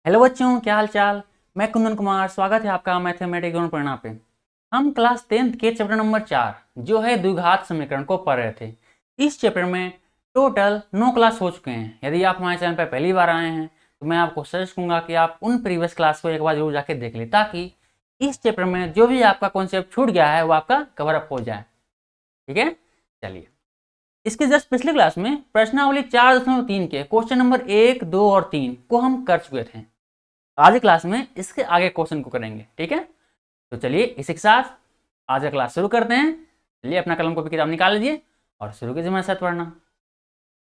Hello बच्चों, क्या हाल चाल। मैं कुंदन कुमार, स्वागत है आपका मैथमेटिक्स गौण परिणाम पे। हम क्लास 10th के चैप्टर नंबर 4 जो है द्विघात समीकरण को पढ़ रहे थे। इस चैप्टर में टोटल 9 क्लास हो चुके हैं। यदि आप हमारे चैनल पर पहली बार आए हैं तो मैं आपको सजेस्ट करूंगा कि आप उन प्रीवियस क्लास को एक बार जरूर जाके देख लें, ताकि इस चैप्टर में जो भी आपका कॉन्सेप्ट छूट गया है वो आपका कवर अप हो जाए। ठीक है, चलिए। इसके जस्ट पिछले क्लास में प्रश्नावली 4.3 के क्वेश्चन नंबर 1, 2 और 3 को हम कर चुके थे। आज की क्लास में इसके आगे क्वेश्चन को करेंगे। ठीक है, तो चलिए इसी के साथ आज का क्लास शुरू करते हैं। चलिए अपना कलम कॉपी किताब निकाल लीजिए और शुरू कीजिए हमारे साथ पढ़ना।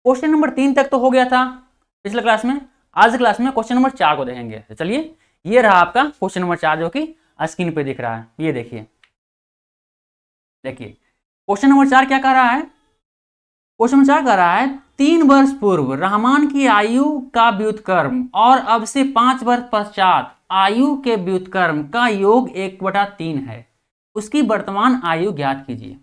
क्वेश्चन नंबर 3 तक तो हो गया था पिछले क्लास में। आज की क्लास में क्वेश्चन नंबर 4 को देखेंगे। तो चलिए, ये रहा आपका क्वेश्चन नंबर 4 जो कि स्क्रीन पे दिख रहा है। ये देखिए देखिए क्वेश्चन नंबर 4 क्या कह रहा है। क्वेश्चन नंबर 4 कह रहा है 3 वर्ष पूर्व रहमान की आयु का व्युत्क्रम और अब से 5 वर्ष पश्चात आयु के व्युत्क्रम का योग 1/3 है। उसकी वर्तमान आयु ज्ञात कीजिए।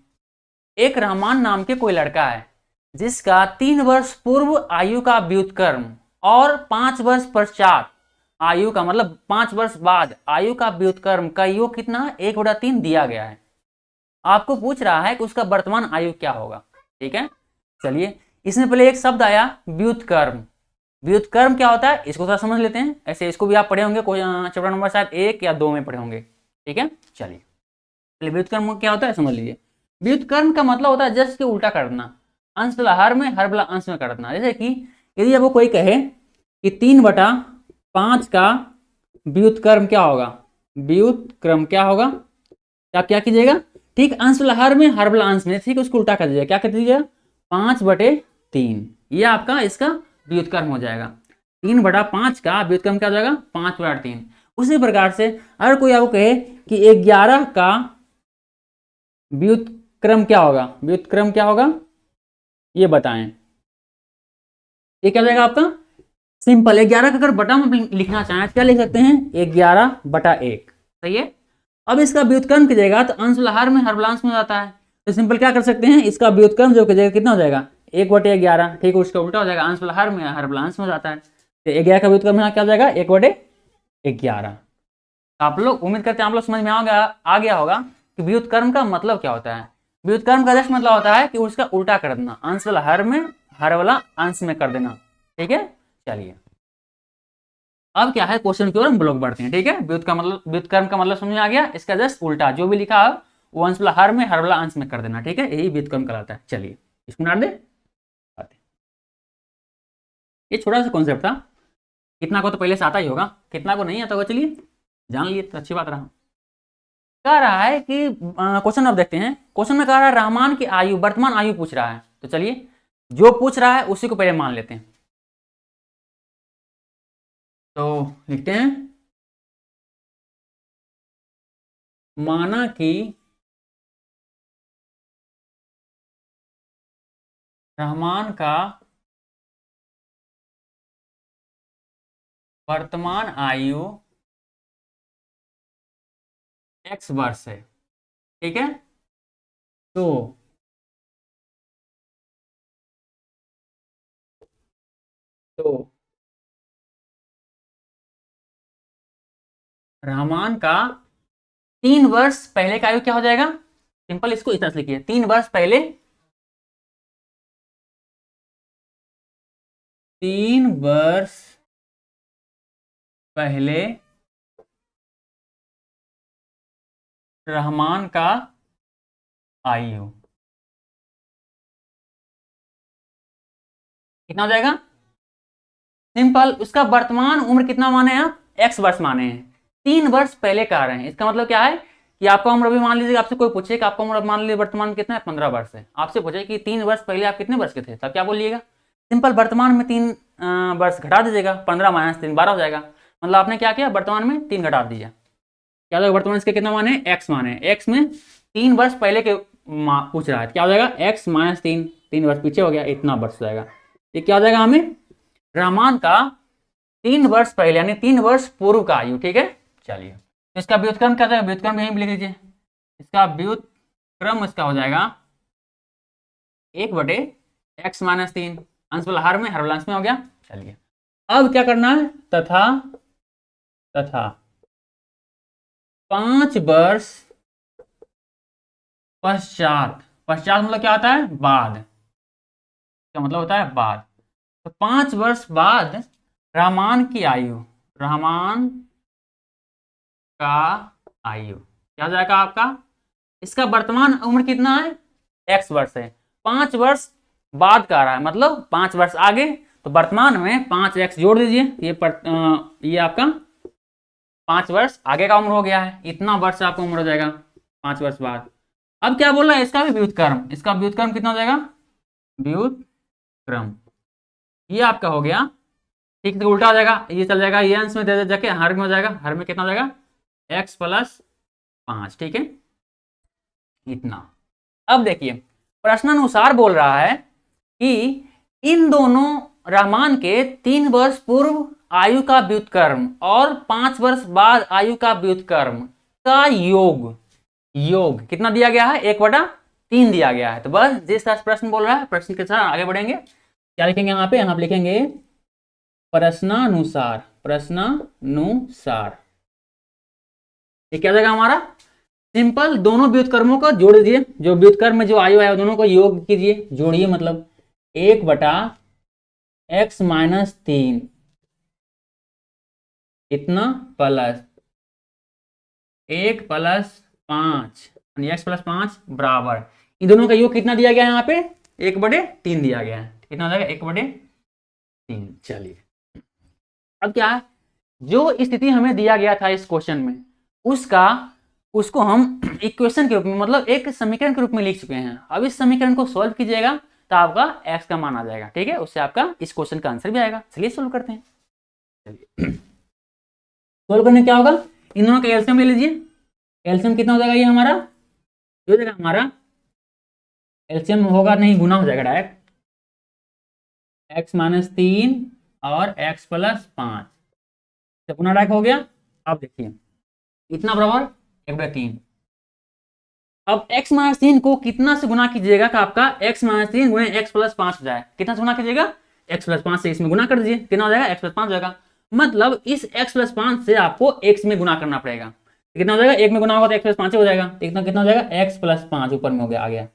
एक रहमान नाम के कोई लड़का है जिसका 3 वर्ष पूर्व आयु का व्युत्क्रम और 5 वर्ष पश्चात आयु का मतलब 5 वर्ष बाद आयु का व्युत्क्रम का योग कितना, 1/3 दिया गया है। आपको पूछ रहा है कि उसका वर्तमान आयु क्या होगा। ठीक है, चलिए इसमें पहले एक शब्द आया व्युत्क्रम। व्युत्क्रम क्या होता है इसको थोड़ा समझ लेते हैं। ऐसे इसको भी आप पढ़े होंगे चैप्टर नंबर शायद 1 या 2 में पढ़े होंगे। ठीक है, चलिए पहले व्युत्क्रम क्या होता है समझ लीजिए। व्युत्क्रम का मतलब होता है जस्ट के उल्टा करना, अंश वाला हर में हर वाला अंश में करना। जैसे कि यदि आपको कोई कहे कि 3/5 का व्युत्क्रम क्या होगा, व्युत्क्रम क्या होगा, तो आप क्या कीजिएगा, ठीक अंश वाला हर में हर वाला अंश में, ठीक उसको उल्टा कर दीजिएगा। क्या कर दीजिएगा, 5/3। ये आपका इसका व्युत्क्रम हो जाएगा। 3/5 का व्युत्क्रम क्या हो जाएगा, 5/3। उसी प्रकार से अगर कोई आपको कहे कि 11 का व्युत्क्रम क्या होगा, व्युत्क्रम क्या होगा ये बताएं। ये क्या हो जाएगा आपका सिंपल 11 का अगर बटा में लिखना चाहें तो क्या लिख सकते हैं, 11/1। सही है। अब इसका व्युत्क्रम कीजिएगा तो अंश वाला हर में हर वाला अंश में जाता है। तो सिंपल क्या कर सकते हैं, इसका व्युत्क्रम जो कीजिएगा कितना हो जाएगा, 1/11। ठीक, उसका उल्टा हो जाएगा, अंश वाला हर में हर वाला अंश में जाता है। तो 11 का व्युत्क्रम यहाँ क्या हो जाएगा, 1/11। आप लोग उम्मीद करते हैं आप लोग समझ में आ गया होगा कि व्युत्क्रम का मतलब क्या होता है। व्युत्क्रम का जस्ट मतलब होता है कि उसका उल्टा कर देना, अंश वाला हर में हर वाला अंश में कर देना। ठीक है, चलिए अब क्या है क्वेश्चन की ओर हम लोग बढ़ते हैं। ठीक है, व्युत्क्रम का मतलब समझ में आ गया। इसका जस्ट उल्टा जो भी लिखा है वो अंश वाला हर में हर वाला अंश में कर देना। ठीक है, यही व्युत्क्रम कहलाता है। चलिए इसको डाल दे। ये छोटा सा कॉन्सेप्ट था, कितना को तो पहले से आता ही होगा, कितना को नहीं आता होगा। चलिए जान लिए तो अच्छी बात रहा। कह रहा है कि क्वेश्चन अब देखते हैं। क्वेश्चन में कह रहा है रहमान की आयु, वर्तमान आयु पूछ रहा है। तो चलिए जो पूछ रहा है उसी को पहले मान लेते हैं। तो लिखते हैं माना कि रहमान का वर्तमान आयु x वर्ष है। ठीक है, तो तो रहमान का 3 वर्ष पहले का आयु क्या हो जाएगा। सिंपल इसको इस तरह से लिखिए, 3 वर्ष पहले, 3 वर्ष पहले रहमान का आयु कितना हो जाएगा। सिंपल उसका वर्तमान उम्र कितना माने हैं आप, x वर्ष माने हैं। 3 वर्ष पहले का आ रहे हैं, इसका मतलब क्या है कि आपका उम्र अभी मान लीजिए, आपसे कोई पूछे कि आपका उम्र मान लीजिए वर्तमान में कितना है, 15 वर्ष है। आपसे पूछे कि 3 वर्ष पहले आप कितने वर्ष के थे, तब क्या बोलिएगा, सिंपल वर्तमान में 3 वर्ष घटा दीजिएगा, 15 - 3 12 हो जाएगा। मतलब आपने क्या किया, वर्तमान में 3 घटा दिया। क्या हो जाएगा, वर्तमान इसके कितना माने, x माने, x में 3 वर्ष पहले के पूछ रहा है, क्या हो जाएगा, x - 3, 3 वर्ष पीछे हो गया, इतना वर्ष हो जाएगा। ये क्या हो जाएगा, हमें रहमान का 3 वर्ष पहले यानी 3 वर्ष पूर्व का आयु। ठीक है, चलिए तो इसका व्युत्क्रम क्या जाएगा, व्युत्क्रम यहीं लिख लीजिए। इसका व्युत्क्रम इसका हो जाएगा 1/x - 3, अंश वाला हर में हर वाला अंश में हो गया। चलिए अब क्या करना है, तथा तथा 5 वर्ष पश्चात, पश्चात मतलब क्या होता है, बाद, क्या मतलब होता है, बाद। तो 5 वर्ष बाद रहमान की आयु, रहमान का आयु क्या हो जाएगा आपका, इसका वर्तमान उम्र कितना है, x वर्ष है। 5 वर्ष बाद का आ रहा है मतलब 5 वर्ष आगे, तो वर्तमान में 5x जोड़ दीजिए, ये आपका 5 वर्ष आगे का उम्र हो गया है, इतना वर्ष आपका उम्र हो जाएगा 5 वर्ष बाद। अब क्या बोल रहा है, इसका भी व्युत्क्रम, इसका व्युत्क्रम कितना हो जाएगा, व्युत्क्रम, ये आपका हो गया। ठीक है, उल्टा हो जाएगा, ये चल जाएगा, ये अंश में दे जाके हर में हो जाएगा, हर में कितना हो जाएगा, x प्लस 5, ठीक है, इतना। अब देखिए प्रश्नानुसार बोल रहा है कि इन दोनों रहमान के 3 वर्ष पूर्व आयु का व्युत्क्रम और 5 वर्ष बाद आयु का व्युत्क्रम का योग, योग कितना दिया गया है, 1/3 दिया गया है। तो बस जिस तरह प्रश्न बोल रहा है, प्रश्न के साथ आगे बढ़ेंगे। क्या लिखेंगे यहाँ पे, यहाँ पे लिखेंगे प्रश्नानुसार, प्रश्नानुसार, ये क्या जाएगा हमारा, सिंपल, दोनों व्युत्क्रमों को जोड़ दीजिए, जो व्युत्क्रम में जो आयु है दोनों को योग कीजिए, जोड़िए, मतलब 1/x-3 इतना प्लस 1 + 5 यानी x + 5 बराबर, इन दोनों का योग कितना दिया गया है, यहाँ पे 1/3 दिया गया है, कितना हो जाएगा, 1/3। चलिए अब क्या है, जो स्थिति हमें दिया गया था इस क्वेश्चन में, उसको हम इक्वेशन के रूप में, मतलब एक समीकरण के रूप में लिख चुके हैं। अब इस समीकरण को सॉल्व कीजिएगा तो आपका x का मान आ जाएगा, ठीक है, उससे आपका इस क्वेश्चन का आंसर भी आएगा। चलिए सॉल्व करते हैं। चलिए सॉल्व करने क्या होगा, इन दोनों का एलसीएम ले लीजिए, एलसीएम कितना हो जाएगा, ये हमारा जो जाएगा, हमारा एलसीएम होगा नहीं, गुना हो जाएगा डायरेक्ट, x-3 और x + 5 जब गुना डायरेक्ट हो गया। अब देखिए इतना बराबर 1/3। अब x-3 को कितना से गुना कीजिएगा कि आपका x-3 गुणे x + 5 हो जाए, कितना से गुना कीजिएगा, x + 5 से इसमें गुना कर दीजिए, कितना हो जाएगा, x + 5 हो जाएगा। मतलब इस x + 5 से आपको x में गुना करना पड़ेगा, कितना हो जाएगा, 1 में गुना होगा तो x + 5 हो जाएगा, कितना कितना हो जाएगा, x + 5 ऊपर में हो गया, आ गया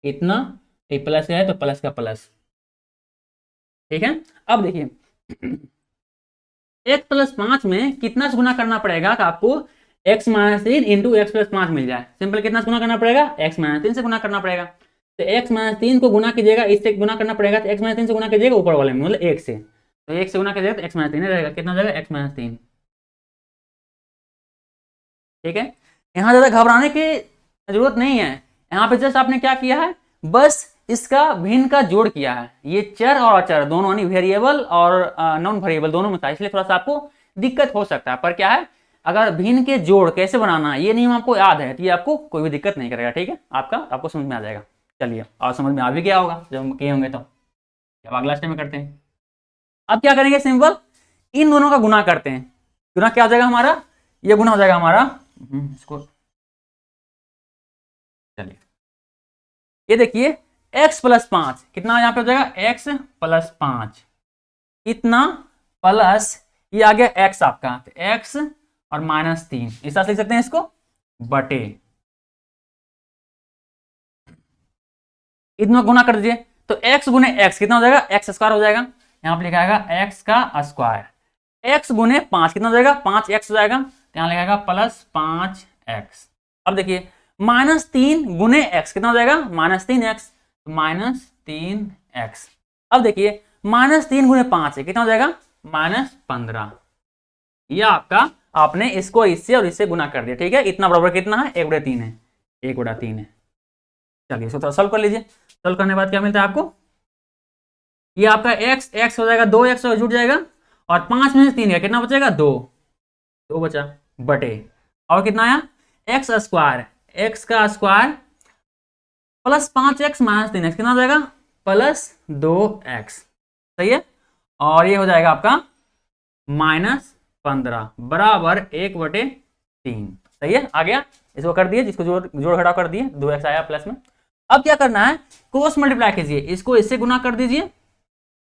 इतना, ये प्लस है तो प्लस का प्लस, ठीक है। अब देखिए x + 5 में कितना से गुना करना पड़ेगा कि आपको x-3 इंटू x + 5 मिल जाए। सिंपल कितना से गुना करना पड़ेगा, x-3 से गुना करना पड़ेगा। तो x-3 को गुना कीजिएगा, इससे गुना करना पड़ेगा, तो x-3 से गुना कीजिएगा ऊपर वाले में, मतलब 1 से, तो 1 से गुना कीजिएगा तो x-3 रहेगा, कितना हो जाएगा, x-3, ठीक है। यहाँ ज्यादा घबराने की जरूरत नहीं है, यहाँ पे जस्ट आपने क्या किया है, बस इसका भिन्न का जोड़ किया है, ये चर और अचर दोनों यानी वेरिएबल और नॉन वेरिएबल दोनों में था, इसलिए थोड़ा सा आपको दिक्कत हो सकता है, पर क्या है, अगर भिन्न के जोड़ कैसे बनाना है ये नियम आपको याद है तो ये आपको कोई भी दिक्कत नहीं करेगा, ठीक है, आपको समझ में आ जाएगा। चलिए, और समझ में आ भी गया होगा जब किए होंगे तो। अब अगला स्टेप में करते हैं। अब क्या करेंगे, सिंपल इन दोनों का गुना करते हैं, गुना क्या हो जाएगा हमारा, ये गुना हो जाएगा हमारा, इसको चलिए, ये देखिए x + 5 कितना यहाँ पे हो जाएगा, x + 5 इतना प्लस ये आ गया x आपका, तो x और -3 इस तरह से लिख सकते हैं इसको, बटे इतना गुना कर दीजिए, तो x गुने x कितना हो जाएगा, x² हो जाएगा, यहाँ पे लिखा आएगा x का स्क्वायर, x गुने 5 कितना हो जाएगा, 5x हो जाएगा, तो यहाँ लिखा प्लस 5x। अब देखिए -3 गुने x कितना हो जाएगा, -3x, -3x। अब देखिए -3 गुने 5 है, कितना हो जाएगा, -15। ये आपका आपने इसको इससे और इससे गुना कर दिया, ठीक है, इतना बराबर कितना है, 1/3 है, 1/3 है। चलिए इसको थोड़ा सॉल्व कर लीजिए, सॉल्व करने के बाद क्या मिलता है आपको, ये आपका x हो जाएगा, 2x जुट जाएगा, और 5 में से 3 है, कितना बचेगा, 2 बचा, बटे और कितना आया, x² x का स्क्वायर प्लस 5x -3x कितना हो जाएगा, +2x, सही है। और ये हो जाएगा आपका -15 बराबर 1/3, सही है, आ गया। इसको कर दिए, जिसको जोड़ घटाव कर दिए, 2x आया प्लस में। अब क्या करना है, क्रॉस मल्टीप्लाई कीजिए, इसको इससे गुना कर दीजिए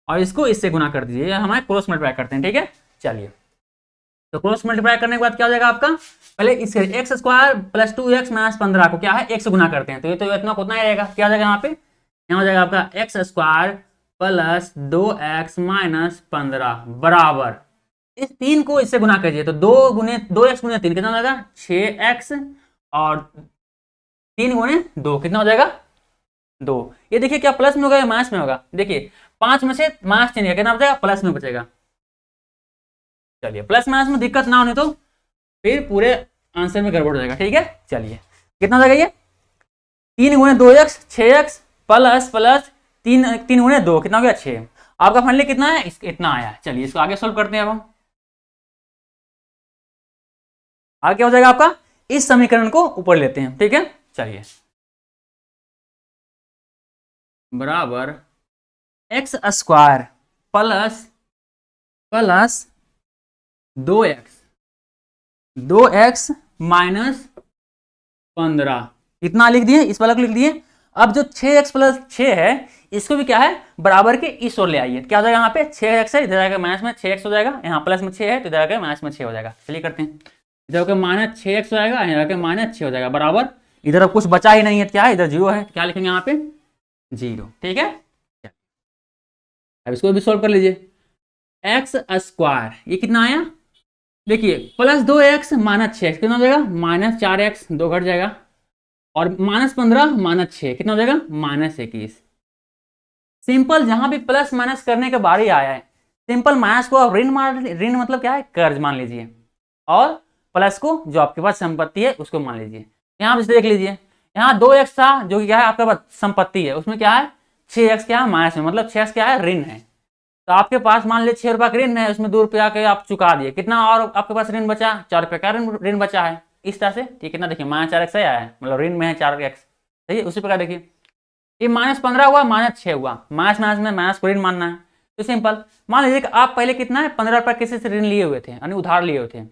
और इसको इससे गुना कर दीजिए, हमारे क्रॉस मल्टीप्लाई करते हैं, ठीक है। चलिए तो क्रॉस मल्टीप्लाई करने के बाद क्या हो जाएगा आपका, पहले इसके x square plus 2x minus 15 को क्या है x से गुना करते हैं, तो ये तो इतना उतना ही रहेगा। क्या हो जाएगा यहाँ पे, यहाँ हो जाएगा आपका x square plus 2x minus 15 बराबर, इस 3 को इससे गुना कीजिए तो 2x गुने 3 कितना हो जाएगा 6x, और 3 गुने 2 कितना हो जाएगा 2। ये देखिए क्या प्लस में होगा या माइनस में होगा, देखिए 5 में से माइनस 3 कितना बचेगा, प्लस में बचेगा। चलिए प्लस माइनस में दिक्कत ना होने तो फिर पूरे आंसर में गड़बड़ हो जाएगा, ठीक है। चलिए कितना हो जाएगा ये 3 गुने 2x 6x प्लस प्लस 3 गुने 2 कितना हो गया 6। आपका फाइनली कितना है, इतना आया। चलिए इसको आगे सोल्व करते हैं। अब हम आगे क्या हो जाएगा आपका, इस समीकरण को ऊपर लेते हैं, ठीक है। चलिए बराबर x square plus plus 2x minus 15 इतना लिख दिए, इस वाला को लिख दिए। अब जो 6x प्लस 6 है इसको भी क्या है बराबर के इस ओर ले आइए, क्या हो जाएगा यहाँ पे 6x है, इधर जाएगा माइनस में 6x हो जाएगा, यहाँ प्लस में 6 है तो इधर आकर माइनस में 6 हो जाएगा। चलिए करते हैं, इधर आकर माइनस 6x हो जाएगा, यहाँ आकर माइनस 6 हो जाएगा बराबर, इधर अब कुछ बचा ही नहीं है, क्या है इधर 0 है, क्या लिखेंगे यहाँ पे 0, ठीक है। अब इसको भी सोल्व कर लीजिए, एक्स स्क्वायर ये कितना आया, देखिए प्लस 2x माइनस 6 कितना हो जाएगा माइनस 4x, 2 घट जाएगा, और माइनस 15 माइनस 6 कितना हो जाएगा माइनस 21। सिंपल जहां भी प्लस माइनस करने के बारी आया है, सिंपल माइनस को आप ऋण मान, ऋण मतलब क्या है कर्ज मान लीजिए, और प्लस को जो आपके पास संपत्ति है उसको मान लीजिए। यहाँ पे देख लीजिए, यहाँ 2x था जो कि क्या है आपके पास संपत्ति है, उसमें क्या है 6x क्या है माइनस में, मतलब 6x क्या है ऋण है। तो आपके पास मान लीजिए 6 रुपया का ऋण है, उसमें 2 रुपया के आप चुका दिए, कितना और आपके पास ऋण बचा 4 रुपये का ऋण बचा है। इस तरह से ठीक कितना देखिए माइनस 4x आया है, मतलब ऋण में है 4x, सही है। उसी प्रकार देखिए ये माइनस 15 हुआ माइनस 6 हुआ, माइनस माइनस में माइनस को ऋण मानना है, तो सिंपल मान लीजिए कि आप पहले कितना है 15 रुपया किसी से ऋण लिए हुए थे, यानी उधार लिए हुए थे,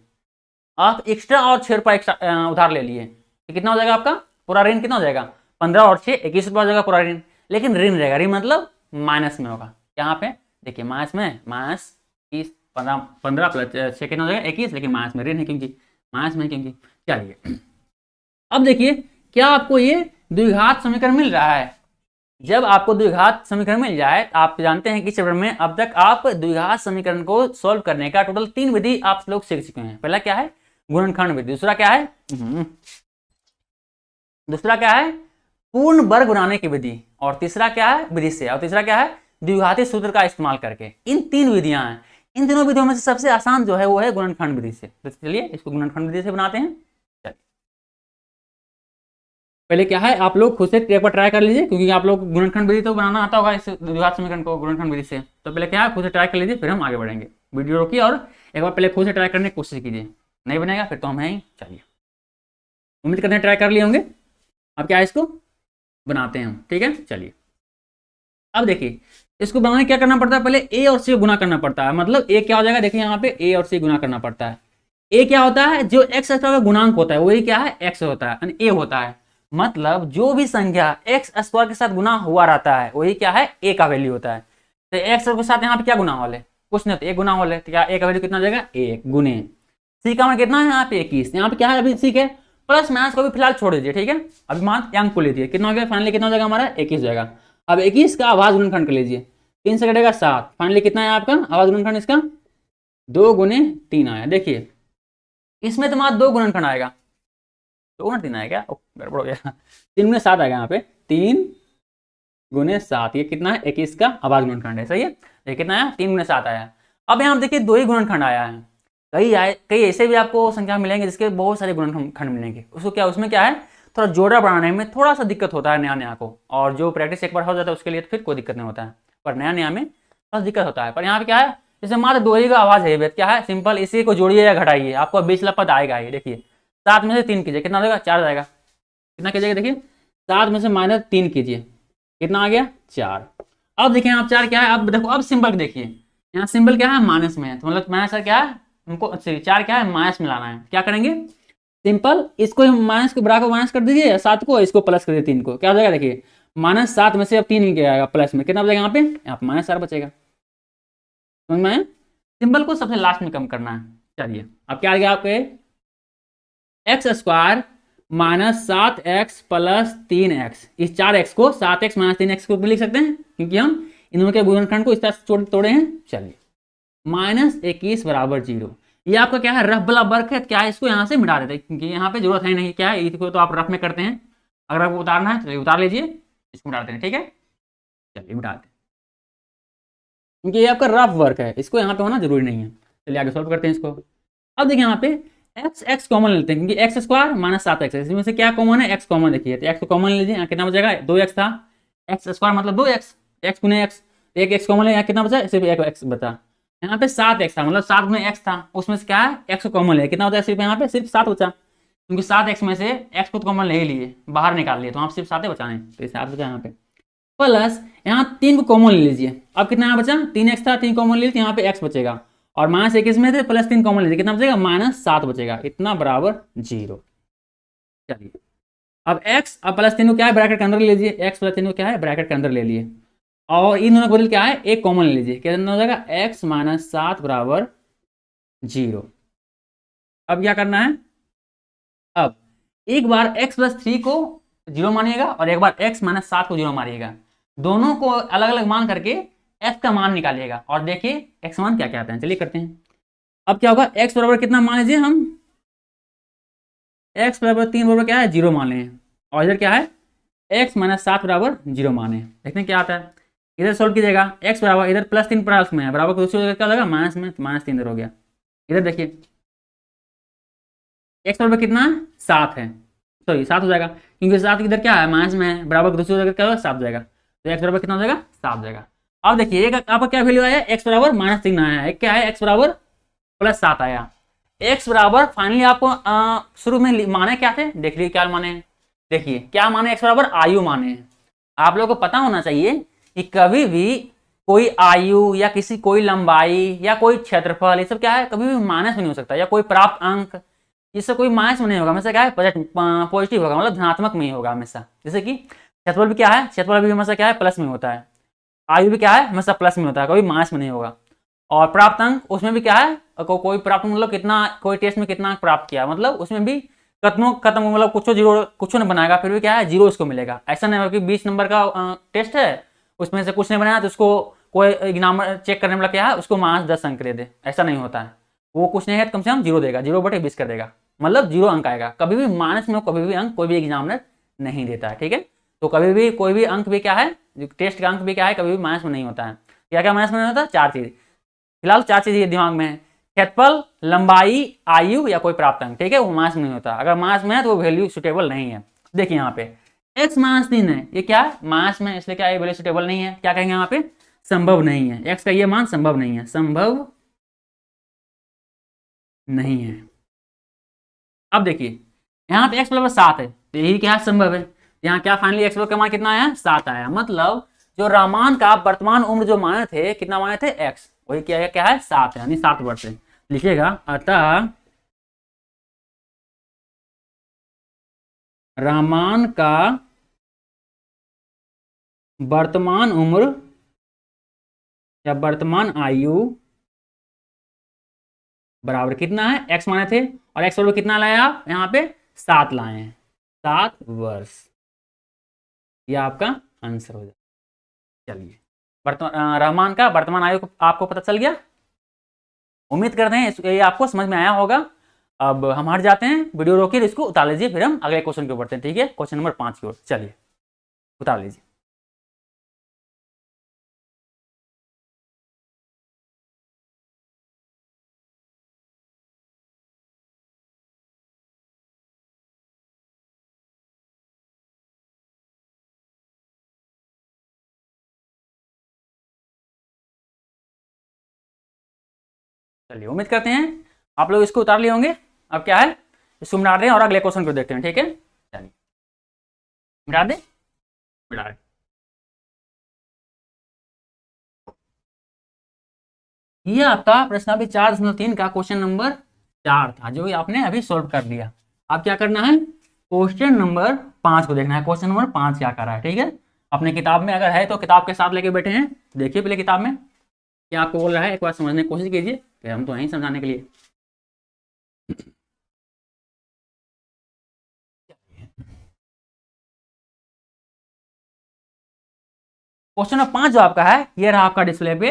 आप एक्स्ट्रा और 6 रुपया एक्स्ट्रा उधार ले लिए, तो कितना हो जाएगा आपका पूरा ऋण कितना हो जाएगा 15 और 6 21 रुपया हो जाएगा पूरा ऋण, लेकिन ऋण रहेगा, ऋण मतलब माइनस में होगा। यहाँ पे देखिए माइनस में माइनस 30 15 प्लस 6 कितना हो जाएगा 21, लेकिन माइनस में ऋण है क्योंकि माइनस में क्योंकि। चलिए अब देखिए क्या आपको ये द्विघात समीकरण मिल रहा है। जब आपको द्विघात समीकरण मिल जाए, आप जानते हैं कि चैप्टर में अब तक आप द्विघात समीकरण को सॉल्व करने का टोटल 3 विधि आप लोग सीख चुके हैं। पहला क्या है गुणनखंड विधि, दूसरा क्या है पूर्ण वर्ग बनाने की विधि, और तीसरा क्या है विधि से, और तीसरा क्या है द्विघाती सूत्र का इस्तेमाल करके। इन 3 विधियां हैं, इन तीनों विधियों में से सबसे आसान जो है वो है गुणनखंड विधि से। तो चलिए इसको गुणनखंड विधि से बनाते हैं। चलिए पहले क्या है आप लोग खुद से एक बार ट्राई कर लीजिए, क्योंकि आप लोग गुणनखंड विधि तो बनाना आता होगा इस द्विघात समीकरण को गुणनखंड विधि से। तो पहले क्या है खुद से ट्राई कर लीजिए, फिर हम आगे बढ़ेंगे। वीडियो रोकिए और एक बार पहले खुद से ट्राई करने की कोशिश कीजिए, नहीं बनेगा फिर तो हम हैं ही। चलिए उम्मीद करते हैं ट्राई कर लिए होंगे। अब क्या है इसको बनाते हैं हम, ठीक है। चलिए अब देखिए इसको बनाने क्या करना पड़ता है, पहले ए और सी गुना करना पड़ता है। मतलब ए क्या हो जाएगा देखिए यहाँ पे ए और सी गुना करना पड़ता है। ए क्या होता है जो एक्स का गुणांक होता है वही क्या है एक्स होता है, ए होता है। मतलब जो भी संख्या एक्स स्क्वायर के साथ गुना हुआ रहता है वही क्या है ए का वैल्यू होता है। तो एक्स के साथ यहाँ पे क्या गुना वाले कुछ नहीं, तो एक गुना वाले, तो क्या ए का वैल्यू कितना हो जाएगा 1 गुने सी का मान कितना है यहाँ पे 21। यहाँ पे क्या है अभी सी के प्लस माइनस को भी फिलहाल छोड़ दीजिए, ठीक है। अभी मान अंक को लीजिए, कितना हो गया फाइनली कितना हो जाएगा हमारा 21 जाएगा। अब 21 का आवाज गुणनखंड कर लीजिए, 3 से कटेगा 7, फाइनली कितना है आपका आवाज गुणनखंड इसका 2 गुने 3 आया। देखिए इसमें तो मात्र 2 गुणनखंड आएगा, 2 गुना 3 आएगा, गड़बड़ हो गया 3 गुने 7 आएगा यहाँ पे 3 गुने 7, ये कितना है 21 का आवाज गुणनखंड है, सही है। ये कितना आया 3 गुने 7 आया। अब यहाँ देखिए 2 ही गुणनखंड आया है, कई ऐसे भी आपको संख्या मिलेंगे जिसके बहुत सारे गुणनखंड मिलेंगे। उसको क्या उसमें क्या है थोड़ा जोड़ा बढ़ाने में थोड़ा सा दिक्कत होता है नया को, और जो प्रैक्टिस एक बार हो जाता है उसके लिए तो फिर कोई दिक्कत नहीं होता है, पर नया में थोड़ा दिक्कत होता है। पर यहाँ पे क्या है जैसे मात्र 2 ही का आवाज है, क्या है सिंपल इसी को जोड़िए या घटाइए, आपको 20 पद आएगा ही। देखिए 7 में से 3 कीजिए कितना देगा 4 जाएगा, कितना कीजिएगा देखिए 7 में से माइनस 3 कीजिए कितना आ गया 4। अब देखिए आप 4 क्या है, अब देखो अब सिंबल देखिए यहाँ सिंबल क्या है माइनस में है, तो मतलब माइनस क्या है हमको 4 क्या है माइनस में लाना है। क्या करेंगे सिंपल इसको माइनस को बराबर माइनस कर दीजिए 7 को, इसको प्लस कर दीजिए 3 को, क्या हो जाएगा देखिए -7 में से अब 3 ही क्या आएगा प्लस में कितना बचेगा यहाँ पे -4 बचेगा। समझ में आया, सिंबल को सबसे लास्ट में कम करना है। चलिए अब क्या आ गया आपके, x square minus 7x plus 3x, इस 4x को 7x माइनस 3x को भी लिख सकते हैं क्योंकि हम इन दोनों के गुणनखंड को इस तरह से तोड़े हैं। चलिए -21 बराबर 0, ये आपका क्या है, रफ वाला वर्क है, क्या है इसको यहाँ से मिटा देते हैं क्योंकि यहाँ पे जरूरत है नहीं, क्या है इसको तो आप रफ में करते हैं, अगर आपको उतारना है तो उतार लीजिए, इसको मिटा देते हैं, ठीक है। चलिए मिटाते हैं क्योंकि ये आपका रफ वर्क है, इसको यहाँ पे होना जरूरी नहीं है। चलिए आगे सॉल्व करते हैं इसको। अब देखिए यहाँ पे एक्स कॉमन लेते हैं क्योंकि एक्स स्क्वायर माइनस 7x है, इसमें से क्या कॉमन है, एक्स कॉमन देखिए, तो एक्स को कॉमन लीजिए, यहाँ कितना बचेगा, 2x था, एक्स स्क्वायर मतलब 2x, एक्स गुने एक्स, एक एक्स कॉमन है, यहाँ कितना बचा, सिर्फ एक एक्स बचा, यहाँ पे 7x था मतलब 7 गुने एक्स था, उसमें से क्या है एक्स को कॉमन लिया, कितना बचा सिर्फ यहाँ पे सिर्फ 7 बचा, क्योंकि 7x में से एक्स को तो कॉमन ले ही लिए, बाहर निकाल लिए, तो आप सिर्फ 7 बचाने, तो इस हिसाब से यहाँ पे प्लस यहाँ 3 को कॉमन ले लीजिए, अब कितना यहाँ बचा, 3x था, 3 कॉमन ले लीजिए, यहाँ पे x बचेगा, और -21 में थे प्लस 3 कॉमन लीजिए, कितना बचेगा, -7 बचेगा, इतना बराबर 0। चलिए अब x, अब प्लस 3 को क्या है ब्रैकेट के अंदर ले लीजिए, x प्लस 3 को क्या है ब्रैकेट के अंदर ले लिए, और इन दोनों को बदल क्या है, एक कॉमन ले लीजिए, कितना हो जाएगा, x माइनस 7 बराबर 0। अब क्या करना है, अब एक बार x प्लस 3 को 0 मानिएगा और एक बार x माइनस 7 को 0 मानिएगा, दोनों को अलग अलग मान करके f का मान निकालिएगा और देखिए x मान क्या क्या आता है। चलिए करते हैं। अब क्या होगा, x बराबर कितना मान लीजिए हम, x बराबर 3 बराबर क्या है 0 मान लें, और इधर क्या है x माइनस 7 बराबर 0 माने, देखते हैं क्या आता है। इधर सोल्व कीजिएगा, x बराबर इधर प्लस 3 प्लस में है, बराबर को दूसरी जगह क्या होगा माइनस में, -3 इधर हो गया। इधर देखिए x बराबर कितना है 7 है, सॉरी 7 हो जाएगा क्योंकि 7 इधर क्या है माइनस में है, बराबर को दूसरी जगह क्या होगा 7 हो जाएगा, तो x बराबर कितना हो जाएगा 7 हो जाएगा। अब देखिए एक आपका क्या वैल्यू आया, x बराबर -3 आया है, एक क्या है x बराबर +7 आया। x बराबर फाइनली आपको शुरू में माने क्या थे, देख लीजिए क्या माने, देखिए क्या माने, x बराबर आयु माने। आप लोगों को पता होना चाहिए कि कभी भी कोई आयु या किसी कोई लंबाई या कोई क्षेत्रफल, ये सब क्या है कभी भी माइनस में नहीं हो सकता, या कोई प्राप्त अंक, इससे कोई माइनस में नहीं होगा, हमेशा क्या है पॉजिटिव होगा, मतलब धनात्मक में ही होगा हमेशा। जैसे कि क्षेत्रफल भी क्या है, क्षेत्रफल भी हमेशा क्या है प्लस में होता है, आयु भी क्या है हमेशा प्लस में होता है, कभी माइनस में नहीं होगा। और प्राप्त अंक उसमें भी क्या है, कोई प्राप्त मतलब कितना, कोई टेस्ट में कितना प्राप्त किया, मतलब उसमें भी खत्म मतलब कुछ जीरो कुछ नहीं बनाएगा, फिर भी क्या है 0 उसको मिलेगा। ऐसा नहीं होगा कि 20 नंबर का टेस्ट है उसमें से कुछ नहीं बनाया तो उसको कोई एग्जाम चेक करने वाला क्या है उसको -10 अंक दे दे, ऐसा नहीं होता है। वो कुछ नहीं है तो कम से कम 0 देगा, 0/20 कर देगा, मतलब 0 अंक आएगा। कभी भी माइनस में कभी भी अंक कोई भी एग्जामिनर नहीं देता है, ठीक है। तो कभी भी कोई भी अंक भी क्या है, टेस्ट का अंक भी क्या है कभी भी माइनस में नहीं होता है। क्या क्या माइनस में नहीं होता, 4 चीज, फिलहाल 4 चीज ये दिमाग में है, क्षेत्रफल, लंबाई, आयु या कोई प्राप्त अंक, ठीक है, वो माइनस में नहीं होता। अगर माइनस में है तो वो वैल्यू सुटेबल नहीं है। देखिए यहाँ पे x -3 है, ये क्या है माइनस में, इसलिए क्या ये वैल्यू सुटेबल नहीं है, क्या कहेंगे यहाँ पे संभव नहीं है, x का ये मान संभव नहीं है, संभव नहीं है। अब देखिए यहाँ पे x बराबर 7 है, तो यही क्या है संभव है। यहाँ क्या फाइनली x का मान कितना आया 7 आया, मतलब जो रहमान का वर्तमान उम्र जो माने थे, कितना माने थे x, वही क्या है 7 है, यानी 7 वर्ष है। लिखिएगा अतः रहमान का वर्तमान उम्र या वर्तमान आयु बराबर कितना है, x माने थे, और x बराबर कितना लाया आप यहाँ पे 7 लाए हैं, 7 वर्ष, यह आपका आंसर हो जाए। चलिए रहमान का वर्तमान आयु आपको पता चल गया, उम्मीद करते हैं ये आपको समझ में आया होगा। अब हम हट जाते हैं, वीडियो रोकिए, इसको उतार लीजिए, फिर हम अगले क्वेश्चन की ओर बढ़ते हैं, ठीक है, क्वेश्चन नंबर 5 की ओर। चलिए उतार लीजिए। चलिए उम्मीद करते हैं आप लोग इसको उतार लिए होंगे। अब क्या है इसको मिटा दें और अगले क्वेश्चन को देखते हैं, ठीक है। चलिए मिटा दें, मिटा दें। ये आपका प्रश्नावली 4.3 का क्वेश्चन नंबर 4 था, जो आपने अभी सोल्व कर लिया। अब क्या करना है, क्वेश्चन नंबर 5 को देखना है, क्वेश्चन नंबर 5 क्या कर रहा है, ठीक है। अपने किताब में अगर है तो किताब के साथ लेके बैठे हैं, देखिए पहले किताब में क्या आपको बोल रहा है, एक बार समझने की कोशिश कीजिए, फिर हम तो यहीं समझाने के लिए। क्वेश्चन नंबर 5 जो आपका है, ये रहा आपका डिस्प्ले पे।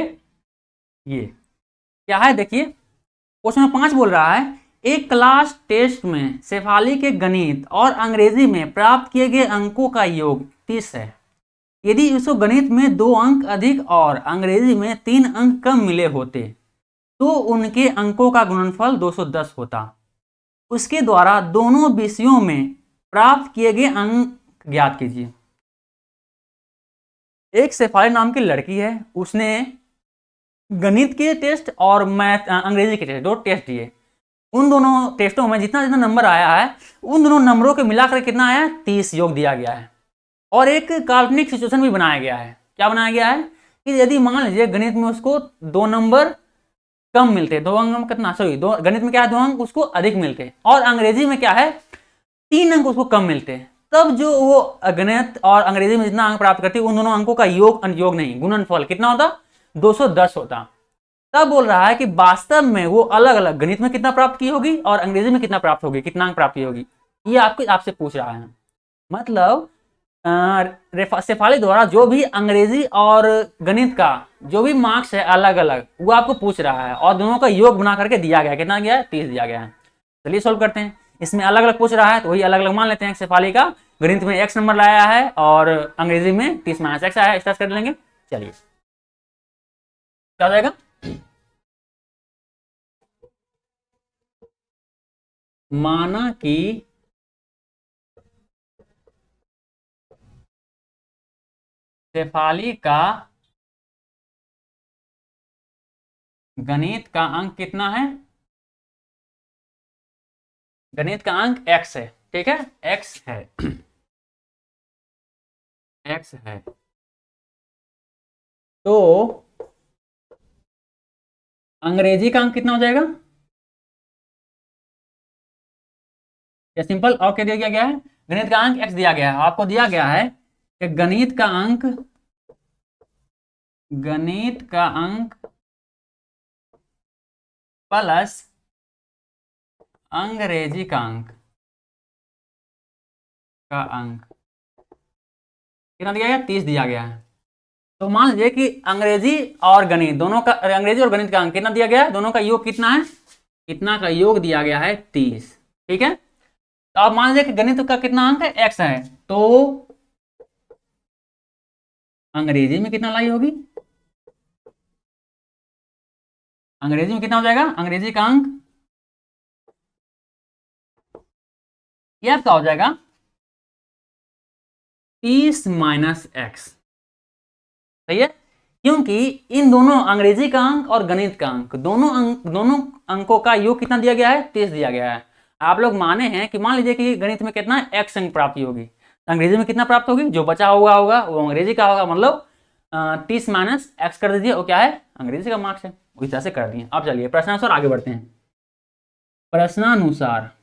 ये क्या है देखिए, क्वेश्चन नंबर 5 बोल रहा है एक क्लास टेस्ट में शेफाली के गणित और अंग्रेजी में प्राप्त किए गए अंकों का योग 30 है। यदि उसको गणित में 2 अंक अधिक और अंग्रेजी में 3 अंक कम मिले होते तो उनके अंकों का गुणनफल 210 होता। उसके द्वारा दोनों विषयों में प्राप्त किए गए अंक ज्ञात कीजिए। एक शेफाली नाम की लड़की है, उसने गणित के टेस्ट और मैथ अंग्रेजी के टेस्ट, 2 टेस्ट दिए। उन दोनों टेस्टों में जितना जितना नंबर आया है, उन दोनों नंबरों के मिलाकर कितना आया है, 30 योग दिया गया है। और एक काल्पनिक सिचुएशन भी बनाया गया है। क्या बनाया गया है कि यदि मान लीजिए गणित में उसको 2 नंबर कम मिलते, 2 अंक में कितना, सॉरी, गणित में क्या है, 2 अंक उसको अधिक मिलते, और अंग्रेजी में क्या है, 3 अंक उसको कम मिलते, तब जो वो गणित और अंग्रेजी में जितना अंक प्राप्त करती है उन दोनों अंकों का योग नहीं गुणनफल कितना होता, 210 होता। तब बोल रहा है कि वास्तव में वो अलग अलग गणित में कितना प्राप्त की होगी और अंग्रेजी में कितना प्राप्त होगी, कितना अंक प्राप्त की होगी, ये आपसे पूछ रहा है। मतलब शेफाली द्वारा जो भी अंग्रेजी और गणित का जो भी मार्क्स है अलग अलग, वो आपको पूछ रहा है और दोनों का योग बना करके दिया गया है। कितना गया है, 30 दिया गया है। चलिए सोल्व करते हैं। इसमें अलग अलग पूछ रहा है तो वही अलग अलग मान लेते हैं। शेफाली का गणित में x नंबर लाया है और अंग्रेजी में 30 - x आया है, इस तरह कर लेंगे। चलिए क्या हो जाएगा, माना कि शेफाली का गणित का अंक कितना है, गणित का अंक x है, ठीक है, x है, x है। तो अंग्रेजी का अंक कितना हो जाएगा, या सिंपल और क्या दिया गया है, गणित का अंक x दिया गया है। आपको दिया गया है कि गणित का अंक प्लस अंग्रेजी का अंक कितना दिया गया, 30 दिया गया है। तो मान लीजिए कि अंग्रेजी और गणित दोनों का, अंग्रेजी और गणित का अंक कितना दिया गया है, दोनों का योग कितना है, कितना का योग दिया गया है, 30, ठीक है। तो आप मान लीजिए कि गणित का कितना अंक है, x है, तो अंग्रेजी में कितना लाई होगी, अंग्रेजी में कितना हो जाएगा, अंग्रेजी का अंक ये आपका हो जाएगा 30 - x, सही है। क्योंकि इन दोनों अंग्रेजी का अंक और गणित का अंक दोनों अंकों का योग कितना दिया गया है, 30 दिया गया है। आप लोग माने हैं कि मान लीजिए कि गणित में कितना x अंक प्राप्ति होगी, अंग्रेजी में कितना प्राप्त होगी, जो बचा हुआ होगा वो अंग्रेजी का होगा। मतलब 30 - x कर दीजिए, वो क्या है, अंग्रेजी का मार्क्स है। उस तरह से कर दिए। अब चलिए प्रश्नानुसार आगे बढ़ते हैं। प्रश्नानुसार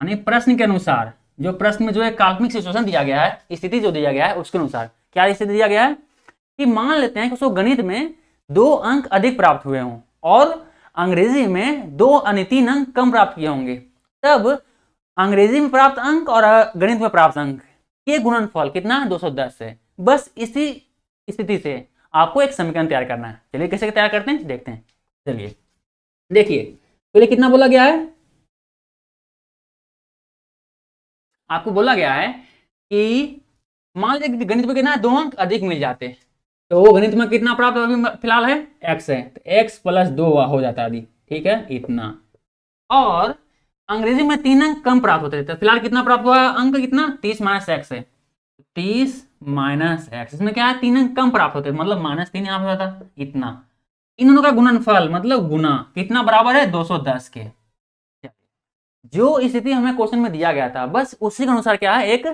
यानी प्रश्न के अनुसार, जो प्रश्न में जो एक काल्पनिक सिचुएशन दिया गया है, स्थिति जो दिया गया है उसके अनुसार क्या स्थिति दिया गया है कि मान लेते हैं कि उसको गणित में 2 अंक अधिक प्राप्त हुए हों और अंग्रेजी में 2 यानी 3 अंक कम प्राप्त किए होंगे, तब अंग्रेजी में प्राप्त अंक और गणित में प्राप्त अंक के गुणनफल कितना, 210 है। बस इसी स्थिति से आपको एक समीकरण तैयार करना है। चलिए कैसे तैयार करते हैं देखते हैं। चलिए देखिए, पहले कितना बोला गया है, आपको बोला गया है कि मान लीजिए कि गणित में कितना 2 अंक अधिक मिल जाते, तो वो गणित में कितना प्राप्त अभी फिलहाल है, x है, तो x + 2 हो जाता है अभी, ठीक है, इतना। और अंग्रेजी में 3 अंक कम प्राप्त होते थे, तो फिलहाल कितना प्राप्त हुआ अंक, कितना, 30 - x है, 30 - x, इसमें क्या है, 3 अंक कम प्राप्त होते, मतलब -3 यहाँ पे होता, इतना। इन दोनों का गुणनफल मतलब गुना कितना बराबर है, 210 के। जो स्थिति हमें क्वेश्चन में दिया गया था, बस उसी के अनुसार क्या है, एक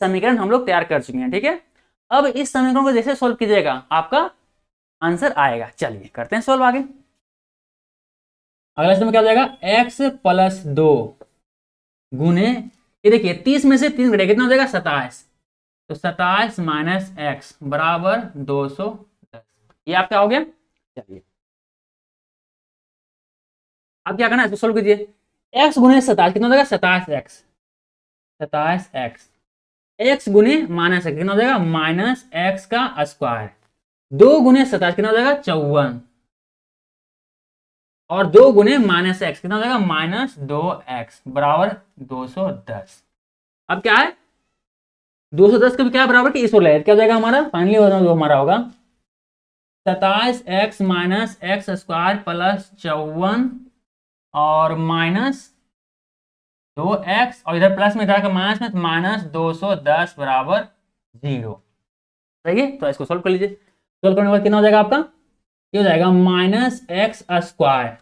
समीकरण हम लोग तैयार कर चुके हैं, ठीक है। अब इस समीकरण को जैसे सोल्व कीजिएगा आपका आंसर आएगा। चलिए करते हैं सोल्व आगे। अगला स्टेप में क्या हो जाएगा, x + 2 गुने, ये देखिए 30 में से 3 घटेगा, कितना हो जाएगा, 27, तो 27 - x बराबर 210, ये आपका हो गया। चलिए अब क्या करना है, इसको सोल्व कीजिए। x गुने 27 कितना हो जाएगा, 27x, 27x, x गुने माइनस एक्स कितना हो जाएगा, माइनस एक्स का स्क्वायर, 2 गुने 27 कितना हो जाएगा, 54, और 2 गुने माइनस एक्स कितना हो जाएगा, माइनस 2x बराबर 210। अब क्या है, 210 का भी क्या बराबर कि इस ओर क्या हो जाएगा हमारा, फाइनली जो हमारा होगा 27x minus x square plus 54 और माइनस 2x, और इधर प्लस में इधर माइनस में, माइनस 210 बराबर 0। सही है, तो इसको सोल्व कर लीजिए। सोल्व करने के बाद कितना हो जाएगा आपका, ये हो जाएगा माइनस एक्स स्क्वायर।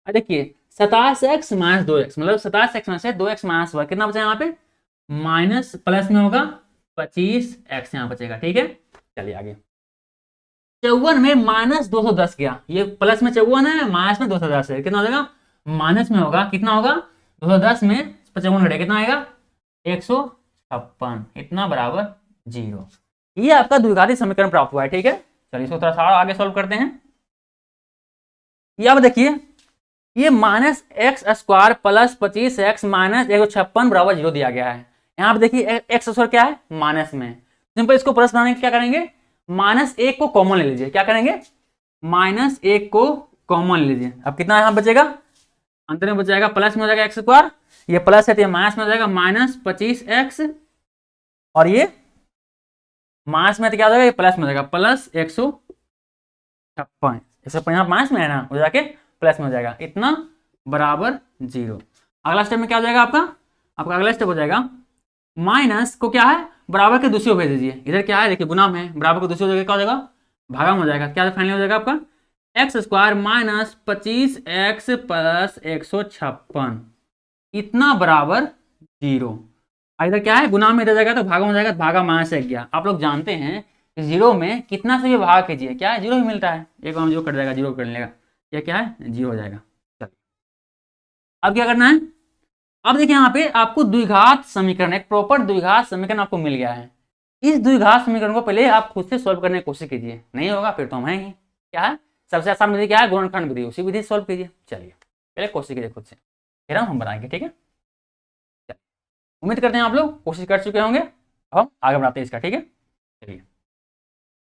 देखिए 27x माइनस 2x, मतलब 27x में से 2x माइनस हुआ, कितना बचा यहाँ पे, माइनस, प्लस में होगा 25x यहाँ बचेगा। ठीक है, चलिए आगे। 54 में माइनस 210 गया, ये प्लस में 54 है, माइनस में 210 है, कितना हो जाएगा, माइनस में होगा, कितना होगा, 210 में 55 घटे कितना आएगा, 156, इतना बराबर 0। ये आपका द्विघाती समीकरण प्राप्त हुआ है। ठीक है, चलिए इसको थोड़ा सा आगे सॉल्व करते हैं। ये अब देखिए, ये minus x square plus 25x minus 156 बराबर 0 दिया गया है। यहाँ पे देखिए एक्स स्क्वायर क्या है, माइनस में, सिंपल इसको प्लस बनाने के क्या करेंगे, माइनस 1 को कॉमन ले लीजिए, क्या करेंगे, माइनस 1 को कॉमन ले लीजिए। अब कितना यहाँ बचेगा, अंत में बच जाएगा, प्लस में हो जाएगा एक्स स्क्वायर, ये प्लस है तो ये माइनस में हो जाएगा माइनस 25x, और ये माइनस में तो क्या हो जाएगा, ये प्लस में हो जाएगा प्लस 156, 156 माइनस में है ना, हो जाके प्लस में हो जाएगा, इतना बराबर 0। अगला स्टेप में क्या हो जाएगा आपका अगला स्टेप हो जाएगा, माइनस को क्या है, बराबर के दूसरी ओर भेज दीजिए। इधर क्या है देखिए, गुना में है, बराबर को दूसरी जगह क्या हो जाएगा, भागा में हो जाएगा। क्या फाइनल हो जाएगा आपका, x square minus 25x plus 156, इतना बराबर 0। इधर क्या है, गुना में इधर जाएगा तो भागा में हो जाएगा, भागा माइनस 1 गया। आप लोग जानते हैं कि 0 में कितना से भी भाग कीजिए, क्या है, 0 ही मिलता है, एक बार जो कट जाएगा 0 कर लेगा, ये क्या है, 0 हो जाएगा। चलिए अब क्या करना है, अब देखिए यहाँ पे आपको द्विघात समीकरण, एक प्रॉपर द्विघात समीकरण आपको मिल गया है। इस द्विघात समीकरण को पहले आप खुद से सॉल्व करने की कोशिश कीजिए, नहीं होगा फिर तो हम हैं ही। क्या है, सबसे आसान विधि क्या है, गुणनखंड विधि, उसी विधि सॉल्व कीजिए। चलिए पहले कोशिश कीजिए खुद से, फिर हम बनाएंगे। ठीक है, उम्मीद करते हैं आप लोग कोशिश कर चुके होंगे। अब हम आगे बढ़ाते हैं इसका। ठीक है, चलिए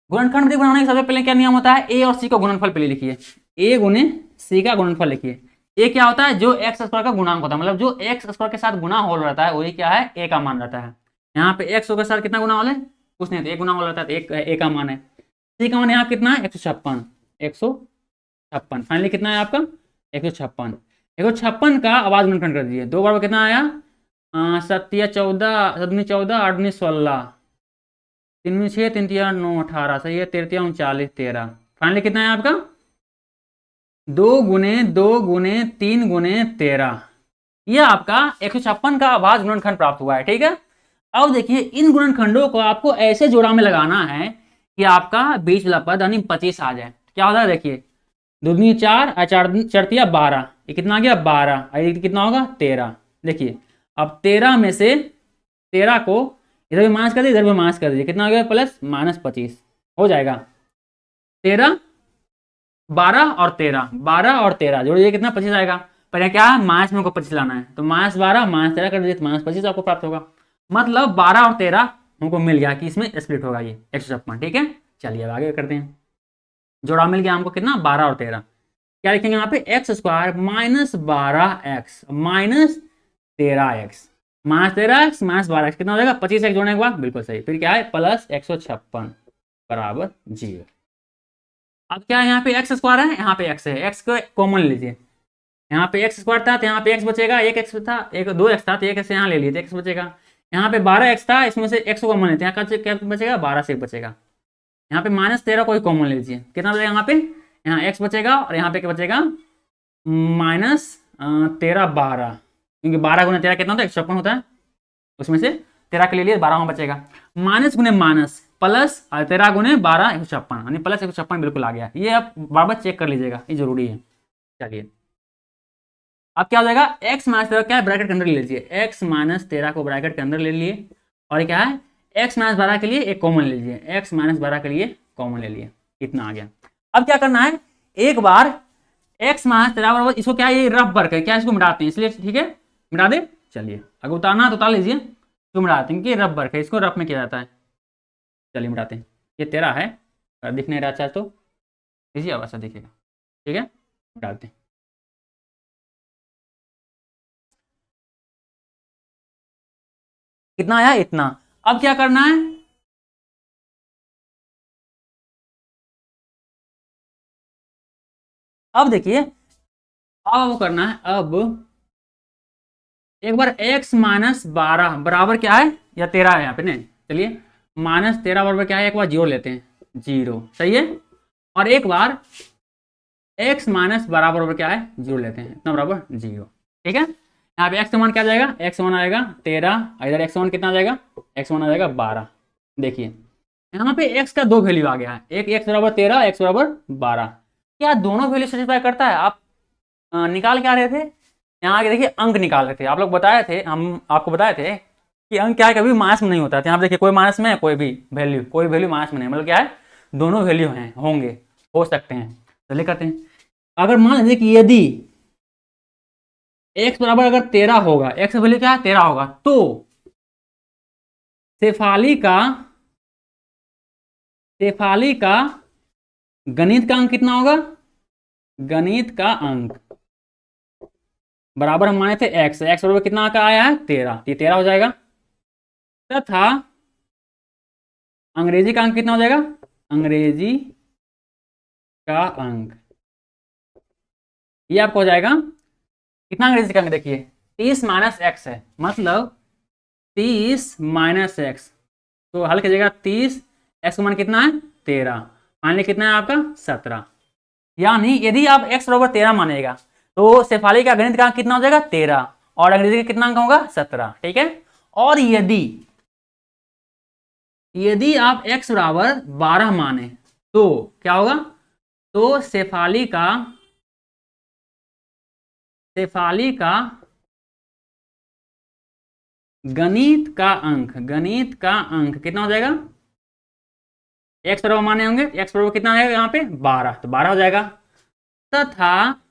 गुणनखंड विधि बनाने के सबसे पहले क्या नियम होता है, ए और सी का गुणनफल पहले लिखिए, ए गुने सी का गुणनफल लिखिए। ए क्या होता है, जो एक्स स्क्वायर का गुणांक होता है, मतलब जो एक्स स्क्वायर के साथ गुणा हो रहता है वही क्या है, ए का मान रहता है। यहाँ पे एक्स के साथ कितना गुना हो है, कुछ नहीं, तो एक गुना हो रहता है, तो एक ए का मान है। सी का मान यहाँ कितना है, 156, 156, फाइनली कितना है आपका 156। 156 का आवाज गुणनखंड कर दीजिए, 2 बार कितना आया, 7 या 14, 7 14, 8 19 16, 3 6, 3 3 9 18, सही है, 13 39 13, फाइनली कितना है आपका 2 गुने 2 गुने 3 गुने 13, यह आपका 156 का आवाज गुणनखंड प्राप्त हुआ है। ठीक है, अब देखिए इन गुणनखंडों को आपको ऐसे जोड़ा में लगाना है कि आपका बीच वाला पद यानी 25 आ जाए। क्या होता है देखिए, 2 दूनी 4, 4 चरतिया 12, ये कितना आ गया 12, ये कितना होगा 13। देखिए अब 13 में से 13 को इधर भी माइनस कर दीजिए, इधर भी माइनस कर दीजिए, कितना हो गया प्लस माइनस 25 हो जाएगा। 13, 12 और 13, 12 और 13 जोड़िए कितना 25 आएगा। पहले क्या है, माइनस में को 25 लाना है, तो माइनस 12 माइनस 13 कर दीजिए, माइनस 25 आपको प्राप्त होगा। मतलब 12 और 13 हमको मिल गया कि इसमें स्प्लिट होगा ये 156। ठीक है, चलिए अब आगे करते हैं। जोड़ा मिल गया हमको कितना, 12 और 13। क्या लिखेंगे यहाँ पे, x square minus 12x minus 13x, minus 13x minus 12x, कितना हो जाएगा 25 जोड़ने के बाद, बिल्कुल सही, फिर क्या है प्लस 156 बराबर 0। अब क्या है, यहाँ पे एक्स स्क्वायर है, यहाँ पे एक्स है, एक्स को कॉमन लीजिए। यहाँ पे एक्स स्क्वायर था तो यहाँ पे एक्स बचेगा, एक एक्स था, एक 2 एक्स था तो एक एक्स यहाँ ले लिए तो एक्स बचेगा। यहाँ पे 12 एक्स था, इसमें से एक्स को कॉमन लेते हैं, क्या बचेगा 12 से बचेगा। यहाँ पे माइनस 13 को ही कॉमन ले लीजिए, कितना बचेगा यहाँ पे, यहाँ एक्स बचेगा और यहाँ पे क्या बचेगा माइनस 13 12, क्योंकि 12 गुना 13 कितना होता है 156 होता है, उसमें से 13 के ले लिए 12 में बचेगा, माइनस गुने माइनस प्लस 13 गुने 12 156, यानी प्लस 156 बिल्कुल आ गया। ये आप बार बार चेक कर लीजिएगा, ये जरूरी है। चलिए अब क्या हो जाएगा, x माइनस 13 क्या है, ब्रैकेट के अंदर ले लीजिए, x माइनस 13 को ब्रैकेट के अंदर ले लिए, और क्या है x माइनस 12 के लिए एक कॉमन ले लीजिए, x माइनस 12 के लिए कॉमन ले लिए, इतना आ गया। अब क्या करना है, एक बार x माइनस 13 बराबर, इसको क्या है, ये रफ वर्क है क्या, इसको मिटाते हैं इसलिए, ठीक है मिटा दे। चलिए अगर उतारना है तो उतार लीजिए, तो मिटाते हैं क्योंकि रफ वर्क है, इसको रफ में किया जाता है। चलिए मिटाते हैं, ये 13 है, अगर दिख नहीं रहा अच्छा तो लीजिए, अब ऐसा दिखेगा, ठीक है मिटाते हैं। कितना आया, इतना। अब क्या करना है, अब देखिए, अब वो करना है, अब एक बार x माइनस 12 बराबर क्या है, या 13 है यहाँ पे नहीं, चलिए माइनस 13 बराबर क्या है, एक बार जीरो लेते हैं, जीरो, सही है। और एक बार x माइनस 12 बराबर क्या है, जीरो लेते हैं, इतना बराबर जीरो, ठीक है। यहाँ पे x वन क्या आ जाएगा, x1 आएगा 13, इधर x1 कितना आ जाएगा, x1 आ जाएगा 12। देखिए यहाँ पे x का दो वैल्यू आ गया है, एक x बराबर 13, x बराबर 12। क्या दोनों वैल्यू सेटिस्फाई करता है, आप निकाल क्या रहे थे, यहाँ आगे देखिए अंक निकाल रहे थे, आप लोग बताए थे, हम आपको बताए थे कि अंक क्या है, कभी माइनस में नहीं होता है। यहाँ पे देखिए कोई माइनस में है, कोई वैल्यू माइनस में नहीं, मतलब क्या है, दोनों वैल्यू हैं, होंगे, हो सकते हैं। चलिए करते हैं, अगर मान लीजिए कि यदि x बराबर अगर 13 होगा, x वैल्यू क्या है 13 होगा, तो शेफाली का गणित का अंक कितना होगा, गणित का अंक बराबर हम माने थे x बराबर कितना का आया है 13, ये 13 हो जाएगा। तथा अंग्रेजी का अंक कितना हो जाएगा, अंग्रेजी का अंक ये आपको हो जाएगा कितना, अंग्रेजी का अंक देखिए 30 माइनस एक्स है, मतलब 30 माइनस एक्स, तो हल कीजिएगा 30, एक्स का मान कितना है 13, मान लीजिए कितना है आपका 17। यानी यदि आप x बराबर 13 मानेगा तो शेफाली का गणित का अंक कितना हो जाएगा 13, और अंग्रेजी का कितना अंक होगा 17, ठीक है। और यदि आप x बराबर 12 माने तो क्या होगा, तो शेफाली का गणित का अंक कितना हो जाएगा, x बराबर माने होंगे, x बराबर कितना आएगा यहाँ पे 12, तो 12 हो जाएगा। तथा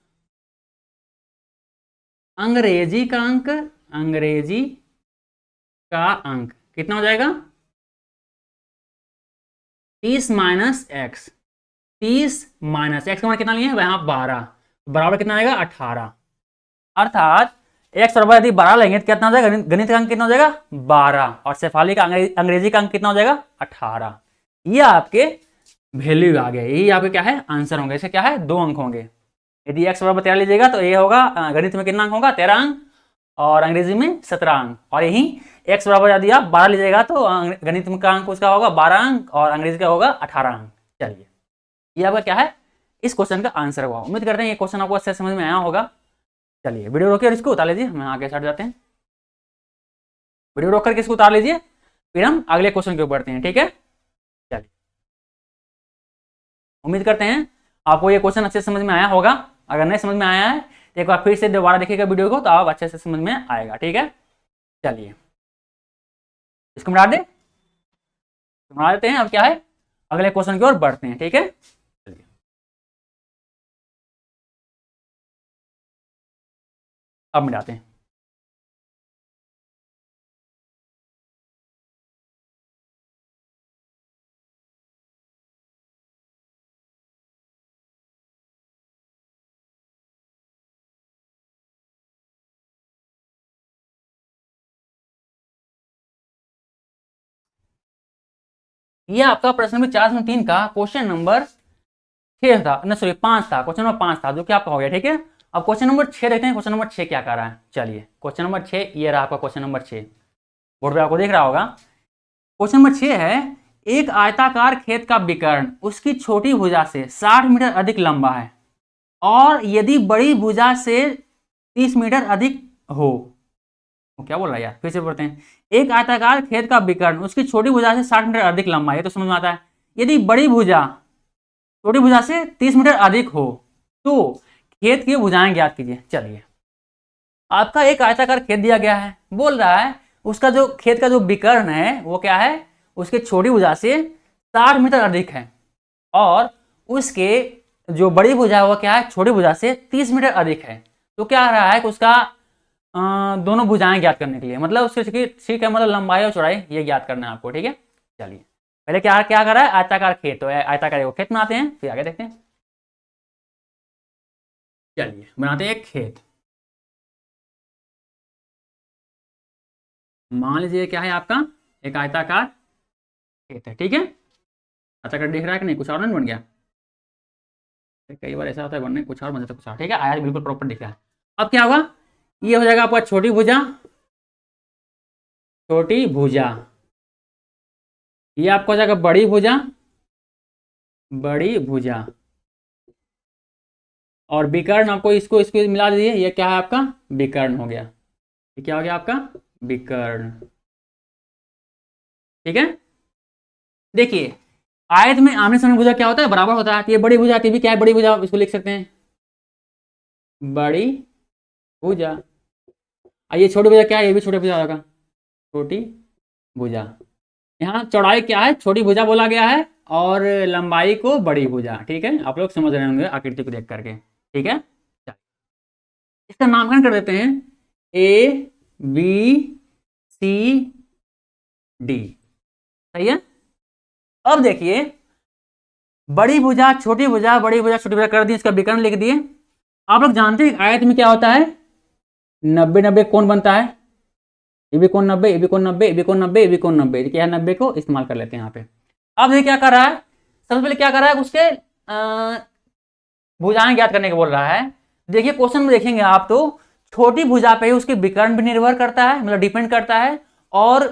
अंग्रेजी का अंक कितना हो जाएगा 30 माइनस एक्स, 30 माइनस एक्स का मान कितना लिए यहाँ 12, बराबर कितना आएगा 18। अर्थात एक्स बराबर यदि 12 लेंगे तो कितना हो जाएगा, गणित का अंक कितना हो जाएगा 12, और शेफाली का अंग्रेजी का अंक कितना हो जाएगा 18। ये आपके वैल्यू आ गए, यही आपके क्या है आंसर होंगे, इसके क्या है 2 अंक होंगे। यदि x बराबर 13 लीजिएगा तो ये होगा गणित में कितना अंक होगा 13 अंक, और अंग्रेजी में 17 अंक। और यही x बराबर यदि आप 12 लीजिएगा तो गणित में का अंक उसका होगा 12 अंक, और अंग्रेजी का होगा 18 अंक। चलिए ये आपका क्या है, इस क्वेश्चन का आंसर हुआ। उम्मीद करते हैं ये क्वेश्चन आपको अच्छे से समझ में आया होगा। चलिए वीडियो रोकिए और इसको उतार लीजिए, हम आगे हट जाते हैं। वीडियो रोक करके इसको उतार लीजिए, फिर हम अगले क्वेश्चन के ऊपर बढ़ते हैं, ठीक है। चलिए उम्मीद करते हैं आपको ये क्वेश्चन अच्छे से समझ में आया होगा। अगर नहीं समझ में आया है तो एक बार फिर से दोबारा देखिएगा वीडियो को, तो आप अच्छे से समझ में आएगा, ठीक है। चलिए इसको मिटा देते हैं। अब क्या है, अगले क्वेश्चन की ओर बढ़ते हैं, ठीक है। चलिए अब मिटाते हैं। ये आपका प्रश्न नंबर 4/3 का क्वेश्चन नंबर 6 था, नहीं सॉरी 5 था, क्वेश्चन नंबर 5 था, जो कि आपका हो गया, ठीक है। अब क्वेश्चन नंबर 6 देखते हैं, क्वेश्चन नंबर 6 क्या कर रहा है। चलिए क्वेश्चन नंबर 6 ये रहा आपका क्वेश्चन नंबर 6, बोर्ड पे आपको दिख रहा होगा। क्वेश्चन नंबर 6 है, एक आयताकार खेत का विकर्ण उसकी छोटी भुजा से 60 मीटर अधिक लंबा है, और यदि बड़ी भुजा से 30 मीटर अधिक हो, क्या बोल रहा है यार, फिर से पढ़ते हैं। एक आयताकार खेत का विकर्ण उसकी छोटी भुजा से 60 मीटर अधिक लंबा है, ये तो समझ में आता है। यदि बड़ी भुजा छोटी भुजा से 30 मीटर अधिक हो तो खेत की भुजाएं ज्ञात कीजिए। चलिए आपका एक आयताकार खेत दिया गया है, बोल रहा है उसका जो खेत का जो विकर्ण है वो क्या है, उसके छोटी भुजा से 60 मीटर अधिक है, और उसके जो बड़ी भुजा है वो क्या है, छोटी भुजा से 30 मीटर अधिक है। तो क्या रहा है कि उसका दोनों भुजाएं ज्ञात करने के लिए, मतलब उसके ठीक है, मतलब लंबाई और चौड़ाई ये ज्ञात करना है आपको, ठीक है। चलिए पहले क्या क्या करा है, आयताकार खेत, तो आयताकार खेत बनाते हैं, फिर आगे देखते हैं। चलिए बनाते हैं एक खेत। मान लीजिए क्या है आपका, एक आयताकार खेत है, ठीक है। आयताकार दिख रहा है कि नहीं, कुछ और नहीं बन गया। कई बार ऐसा होता है बनने कुछ और बन जाता है कुछ और, ठीक है। आया बिल्कुल प्रॉपर दिख रहा है। अब क्या होगा, ये हो जाएगा आपका छोटी भुजा, छोटी भुजा। ये आपका हो जाएगा बड़ी भुजा, बड़ी भुजा। और विकर्ण आपको इसको इसको मिला दीजिए, ये क्या है आपका विकर्ण हो गया। ये क्या हो गया आपका विकर्ण, ठीक है। देखिए आयत में आमने सामने भुजा क्या होता है, बराबर होता है। तो ये बड़ी भुजा की भी क्या है, बड़ी भुजा, इसको लिख सकते हैं बड़ी भुजा। और ये छोटी भुजा क्या है, ये भी छोटी भुजा होगा, छोटी भुजा। यहाँ चौड़ाई क्या है, छोटी भुजा बोला गया है, और लंबाई को बड़ी भुजा, ठीक है। आप लोग समझ रहे होंगे आकृति को देख करके, ठीक है। इसका नामकरण कर देते हैं ए बी सी डी, सही है। अब देखिए बड़ी भुजा छोटी भुजा, बड़ी भुजा छोटी भुजा कर दी, इसका विकर्ण लिख दिए। आप लोग जानते हैं आयत में क्या होता है, 90-90 कोण बनता है। ये भी कोण 90, ये भी कोण 90, ये भी कोण 90, ये भी कोण 90, क्या है 90 को इस्तेमाल कर लेते हैं यहाँ पे। अब देखिए क्या कर रहा है, सबसे पहले क्या कर रहा है, उसके भुजाएं ज्ञात करने को बोल रहा है। देखिए क्वेश्चन में देखेंगे आप तो छोटी भुजा पे उसके विकर्ण भी निर्भर करता है, मतलब डिपेंड करता है, और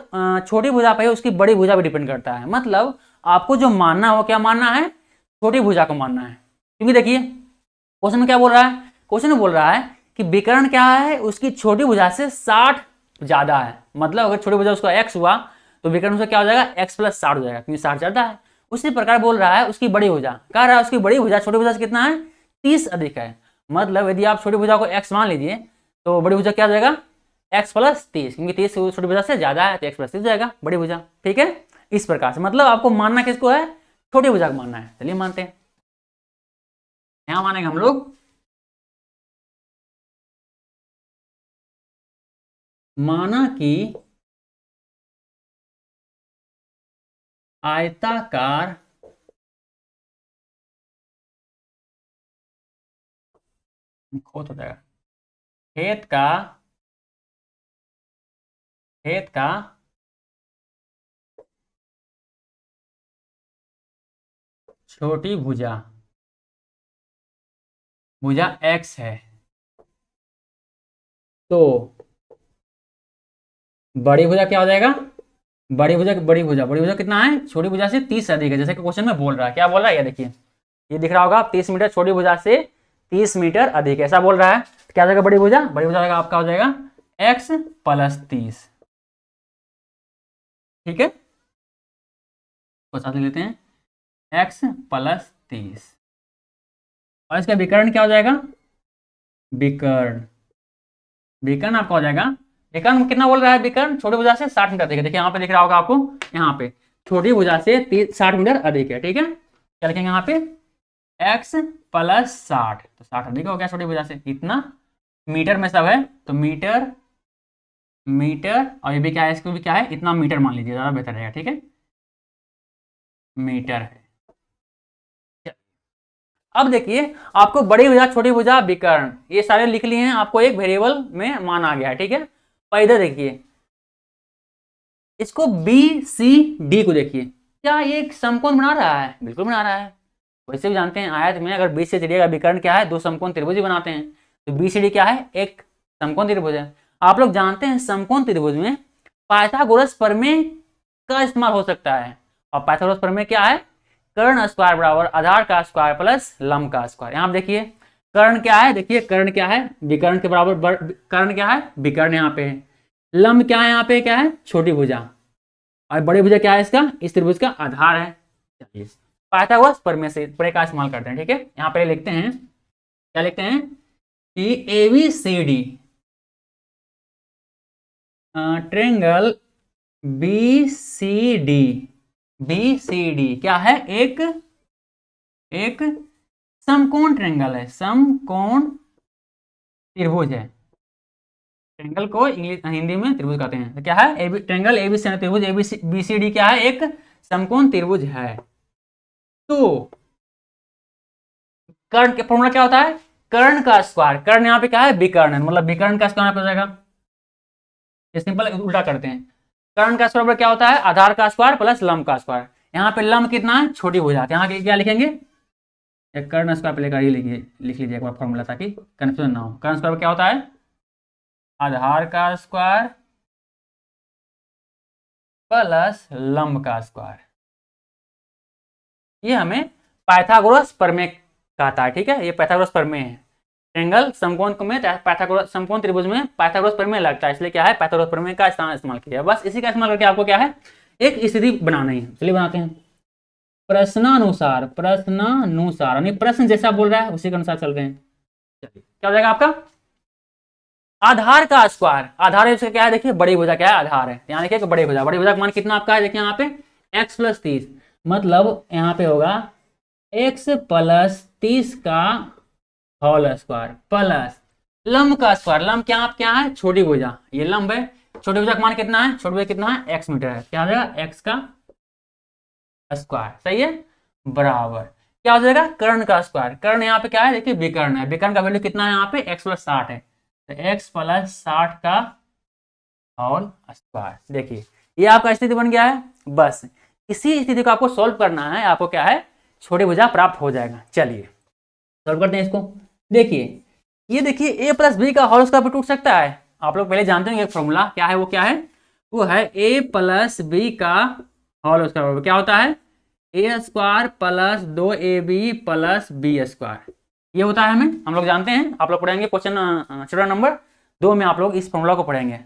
छोटी भुजा पे उसकी बड़ी भुजा भी डिपेंड करता है। मतलब आपको जो मानना है वो क्या मानना है, छोटी भुजा को मानना है। क्योंकि देखिए क्वेश्चन में क्या बोल रहा है, क्वेश्चन में बोल रहा है कि विकर्ण क्या है, उसकी छोटी भुजा से 60 ज्यादा है। मतलब अगर छोटी भुजा उसका x हुआ तो विकर्ण उसका क्या हो जाएगा, x + 60 हो जाएगा, क्योंकि 60 ज्यादा है। उसी प्रकार बोल रहा है उसकी बड़ी भुजा, कह रहा है उसकी बड़ी भुजा छोटी भुजा से कितना है, 30 अधिक है। मतलब यदि आप छोटी भुजा को x मान लीजिए तो बड़ी भुजा क्या हो जाएगा, x + 30, क्योंकि 30 छोटी भुजा से ज्यादा है तो x + 30 हो जाएगा बड़ी भुजा, ठीक है। इस प्रकार से मतलब आपको मानना किसको है, छोटी भुजा को मानना है। चलिए मानते हैं, यहां मानेंगे हम लोग, माना कि आयताकार खोत हो जाएगा, खेत का छोटी भुजा, भुजा x है, तो बड़ी भुजा क्या हो जाएगा, बड़ी भुजा कितना है, छोटी भुजा से 30 से अधिक है, जैसे कि क्वेश्चन में बोल रहा है। क्या बोल रहा है, ये देखिए, ये दिख रहा होगा 30 मीटर, छोटी भुजा से 30 मीटर अधिक, ऐसा बोल रहा है। तो क्या हो जाएगा, बड़ी भुजा आपका हो जाएगा x + 30, ठीक है। तो साथ लेते हैं x + 30, और इसका विकर्ण क्या हो जाएगा, विकर्ण आपका हो जाएगा, विकर्ण कितना बोल रहा है, विकर्ण छोटी भुजा से 60 मीटर अधिक है। देखिए यहाँ पे दिख रहा होगा आपको, यहाँ पे छोटी भुजा से 60 मीटर अधिक है, ठीक है। क्या लिखेंगे यहाँ पे, x + 60, तो 60 अधिक हो गया छोटी भुजा से, इतना मीटर में सब है, तो मीटर, और ये भी क्या है, इसको भी क्या है, इतना मीटर मान लीजिए, ज्यादा बेहतर रहेगा, ठीक है, मीटर है। अब देखिए आपको बड़ी भुजा छोटी भुजा विकर्ण ये सारे लिख लिए हैं, आपको एक वेरिएबल में मान आ गया है, ठीक है। और इधर देखिए इसको बी सी डी को देखिए, क्या ये एक समकोण बना रहा है, बिल्कुल बना रहा है। वैसे भी जानते हैं आयत में अगर बी से डी का विकर्ण क्या है, दो समकोण त्रिभुज ही बनाते हैं। तो बी सी डी क्या है, एक समकोण त्रिभुज है। आप लोग जानते हैं समकोण त्रिभुज में पाइथागोरस प्रमेय का इस्तेमाल हो सकता है, और पाइथागोरस प्रमेय क्या है, कर्ण स्क्वायर बराबर आधार का स्क्वायर प्लस लंब का स्क्वायर। यहाँ देखिए कर्ण क्या है, देखिए कर्ण क्या है, विकर्ण के बराबर, कर्ण क्या है, विकर्ण यहाँ पे है। लंब क्या है, यहाँ पे क्या है, छोटी भुजा, और बड़ी भुजा क्या है, इसका इस त्रिभुज का आधार है। चलिए पाइथागोरस प्रमेय से प्रमेय का इस्तेमाल करते हैं, ठीक है। यहाँ पे लिखते हैं, क्या लिखते हैं कि A B C D triangle B C D क्या है, एक समकोण ट्रेंगल है, समकोण त्रिभुज है। ट्रेंगल को इंग्लिश हिंदी में त्रिभुज कहते हैं। तो क्या है, ट्रेंगल एबीसी त्रिभुज एबीसीडी क्या है, एक समकोण त्रिभुज है। तो कर्ण के फॉर्मूला क्या होता है, कर्ण का स्क्वायर, कर्ण यहाँ पे क्या है विकर्ण, मतलब विकर्ण का स्क्वायर हो जाएगा। ये सिंपल उल्टा करते हैं, कर्ण का स्क्वायर क्या होता है, आधार का स्क्वायर प्लस लंब का स्क्वायर। यहाँ पे लंब कितना है, छोटी हो जाती है, यहाँ क्या लिखेंगे, एक कर्ण स्क्वायर पे लेकर लिख लीजिए एक बार फॉर्मूला, ताकि कंफ्यूजन ना हो। कर्ण स्क्वायर क्या होता है, आधार का स्क्वायर प्लस लंब का स्क्वायर। ये हमें पाइथागोरस प्रमेय कहता है, ठीक है, ये पाइथागोरस प्रमेय है। ट्रेंगल समकोण में पाइथागोरस, समकोण त्रिभुज में पाइथागोरस प्रमेय लगता है, इसलिए क्या है पाइथागोरस प्रमेय का इस्तेमाल किया। बस इसी का इस्तेमाल करके आपको क्या है, एक स्थिति बनानी है। चलिए बनाते हैं। प्रश्नानुसार, प्रश्नानुसार यानी प्रश्न जैसा बोल रहा है उसी के अनुसार चल रहे हैं। चलिए क्या हो जाएगा आपका, आधार का स्क्वायर, आधार है उसका क्या है, देखिए बड़ी भुजा क्या है, आधार है। यहाँ देखिए बड़ी भुजा, बड़ी भुजा का मान कितना आपका है, देखिए यहाँ पे x प्लस 30, मतलब यहाँ पे होगा x प्लस 30 का होल स्क्वायर प्लस लंब का स्क्वायर। लंब क्या आप क्या है, छोटी भुजा, ये लंब है। छोटी भुजा का मान कितना है, छोटी भुजा कितना है, x मीटर है। क्या हो जाएगा, x का स्क्वायर, सही है, बराबर क्या हो जाएगा, कर्ण का स्क्वायर। कर्ण यहाँ पे क्या है, देखिए विकर्ण है, विकर्ण का वैल्यू कितना है यहाँ पे x प्लस 60 है, तो x प्लस 60 का होल स्क्वायर। देखिए ये आपका स्थिति बन गया है। बस इसी स्थिति को आपको सोल्व करना है, आपको क्या है छोटी भुजा प्राप्त हो जाएगा। चलिए सोल्व करते हैं इसको। देखिए ये देखिए ए प्लस बी का होल स्क्वायर टूट सकता है, आप लोग पहले जानते हैं एक फॉर्मूला क्या है, वो क्या है, वो है ए प्लस बी का होल स्क्वायर क्या होता है, A square plus 2ab plus B square, ये होता है हमें, हम लोग जानते हैं। आप लोग पढ़ेंगे क्वेश्चन चैप्टर नंबर 2 में, आप लोग इस फॉर्मूला को पढ़ेंगे।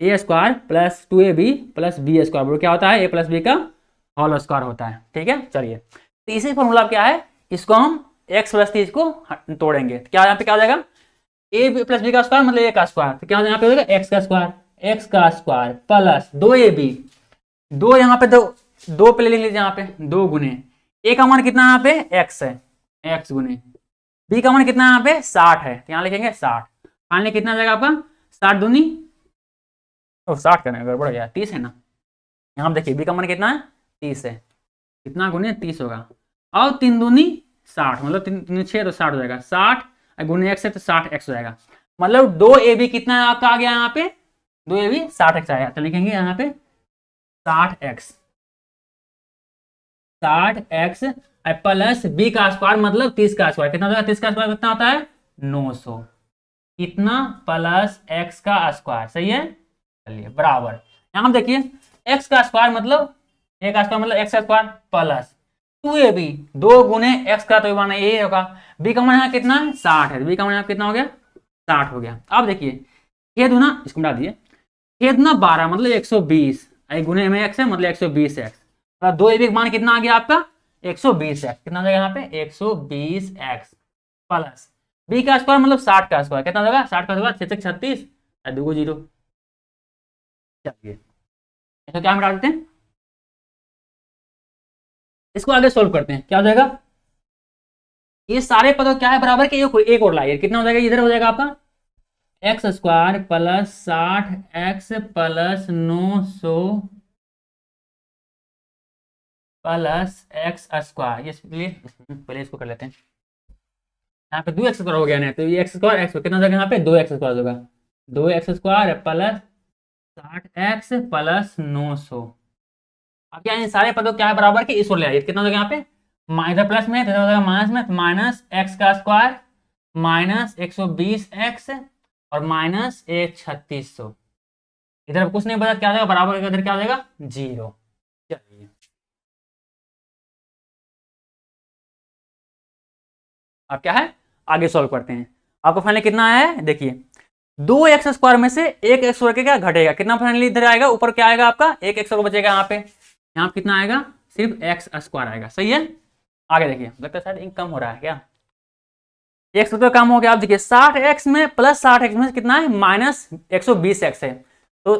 A square plus 2ab plus B square क्या होता है, ए प्लस बी का होल स्क्वायर होता है, ठीक है। चलिए तो इसी फॉर्मूला क्या है, इसको हम x प्लस 30 को तोड़ेंगे, तो क्या यहाँ पे क्या हो जाएगा, ए प्लस बी का स्क्वायर मतलब ए का स्क्वायर, तो क्या हो जाएगा, यहाँ पे हो जाएगा x का स्क्वायर प्लस 2ab, दो यहाँ पे दो पे लिख लीजिए, यहाँ पे 2 गुने ए का मान कितना यहाँ पे x है, x गुने बी का मान कितना यहाँ पे 60 है, तो यहाँ लिखेंगे 60। फाइनली कितना आ जाएगा आपका, 60 दूनी 60 करने गड़बड़ गया, 30 है ना, यहाँ देखिए बी का मान कितना है 30 है, कितना गुने 30 होगा, और 3 दूनी 60, मतलब 3 6 तो 60 हो जाएगा, 60 गुने x है तो 60x हो जाएगा, मतलब 2ab कितना आपका आ गया यहाँ पे, 2ab 60x आया, तो लिखेंगे यहाँ पे 60x प्लस बी का स्क्वायर मतलब 30 का स्क्वायर कितना होगा, 30 का स्क्वायर कितना होता है 900, कितना प्लस x का स्क्वायर, सही है। चलिए बराबर यहाँ देखिए x का स्क्वायर मतलब a का स्क्वायर मतलब x का स्क्वायर प्लस 2ab 2 गुने x का तो मान ये होगा, b का मान यहाँ कितना है 60 है, b का मान यहाँ कितना हो गया 60 हो गया। अब देखिए ये दूना इसको मिला दिए, ये दूना 12 मतलब 120, गुने में x है मतलब 120x, और 2ab का मान कितना आ गया आपका 120x, कितना हो जाएगा यहाँ पे 120x प्लस b का स्क्वायर मतलब 60 का स्क्वायर कितना होगा, 60 का स्क्वायर 6 36 2 0। चलिए इसको क्या मिटा देते हैं, इसको आगे सोल्व करते हैं, क्या हो जाएगा, ये सारे पदों क्या है बराबर के एक और लाइए, कितना हो जाएगा, इधर हो जाएगा आपका x square plus 60x plus 900 plus x square, ये पहले इसको कर लेते हैं, यहाँ पे 2x स्क्वायर हो गया ना, तो ये x स्क्वायर x कितना हो जाएगा यहाँ पे 2x स्क्वायर होगा, 2x square plus 60x plus 900। अब क्या इन सारे पदों क्या है बराबर के, इसको ले आइए, कितना हो जाएगा यहाँ पे इधर प्लस में इधर हो जाएगा माइनस में, माइनस x का स्क्वायर माइनस 120x और माइनस 3600, इधर कुछ नहीं बचा, क्या हो जाएगा बराबर, इधर क्या हो जाएगा 0। चलिए अब क्या है आगे सॉल्व करते हैं, आपको फाइनली कितना है देखिए, 2x स्क्वायर में से एक एक्स स्क्वायर क्या घटेगा, कितना फाइनली इधर आएगा, ऊपर क्या आएगा आपका एक एक्स स्क्वायर बचेगा, यहाँ पे यहाँ कितना आएगा सिर्फ एक्स स्क्वायर आएगा, सही है। आगे देखिए लगता है शायद इंक कम हो रहा है क्या, एक्स तो कम हो गया, आप देखिए 60x में प्लस 60x में कितना है माइनस 120x है, तो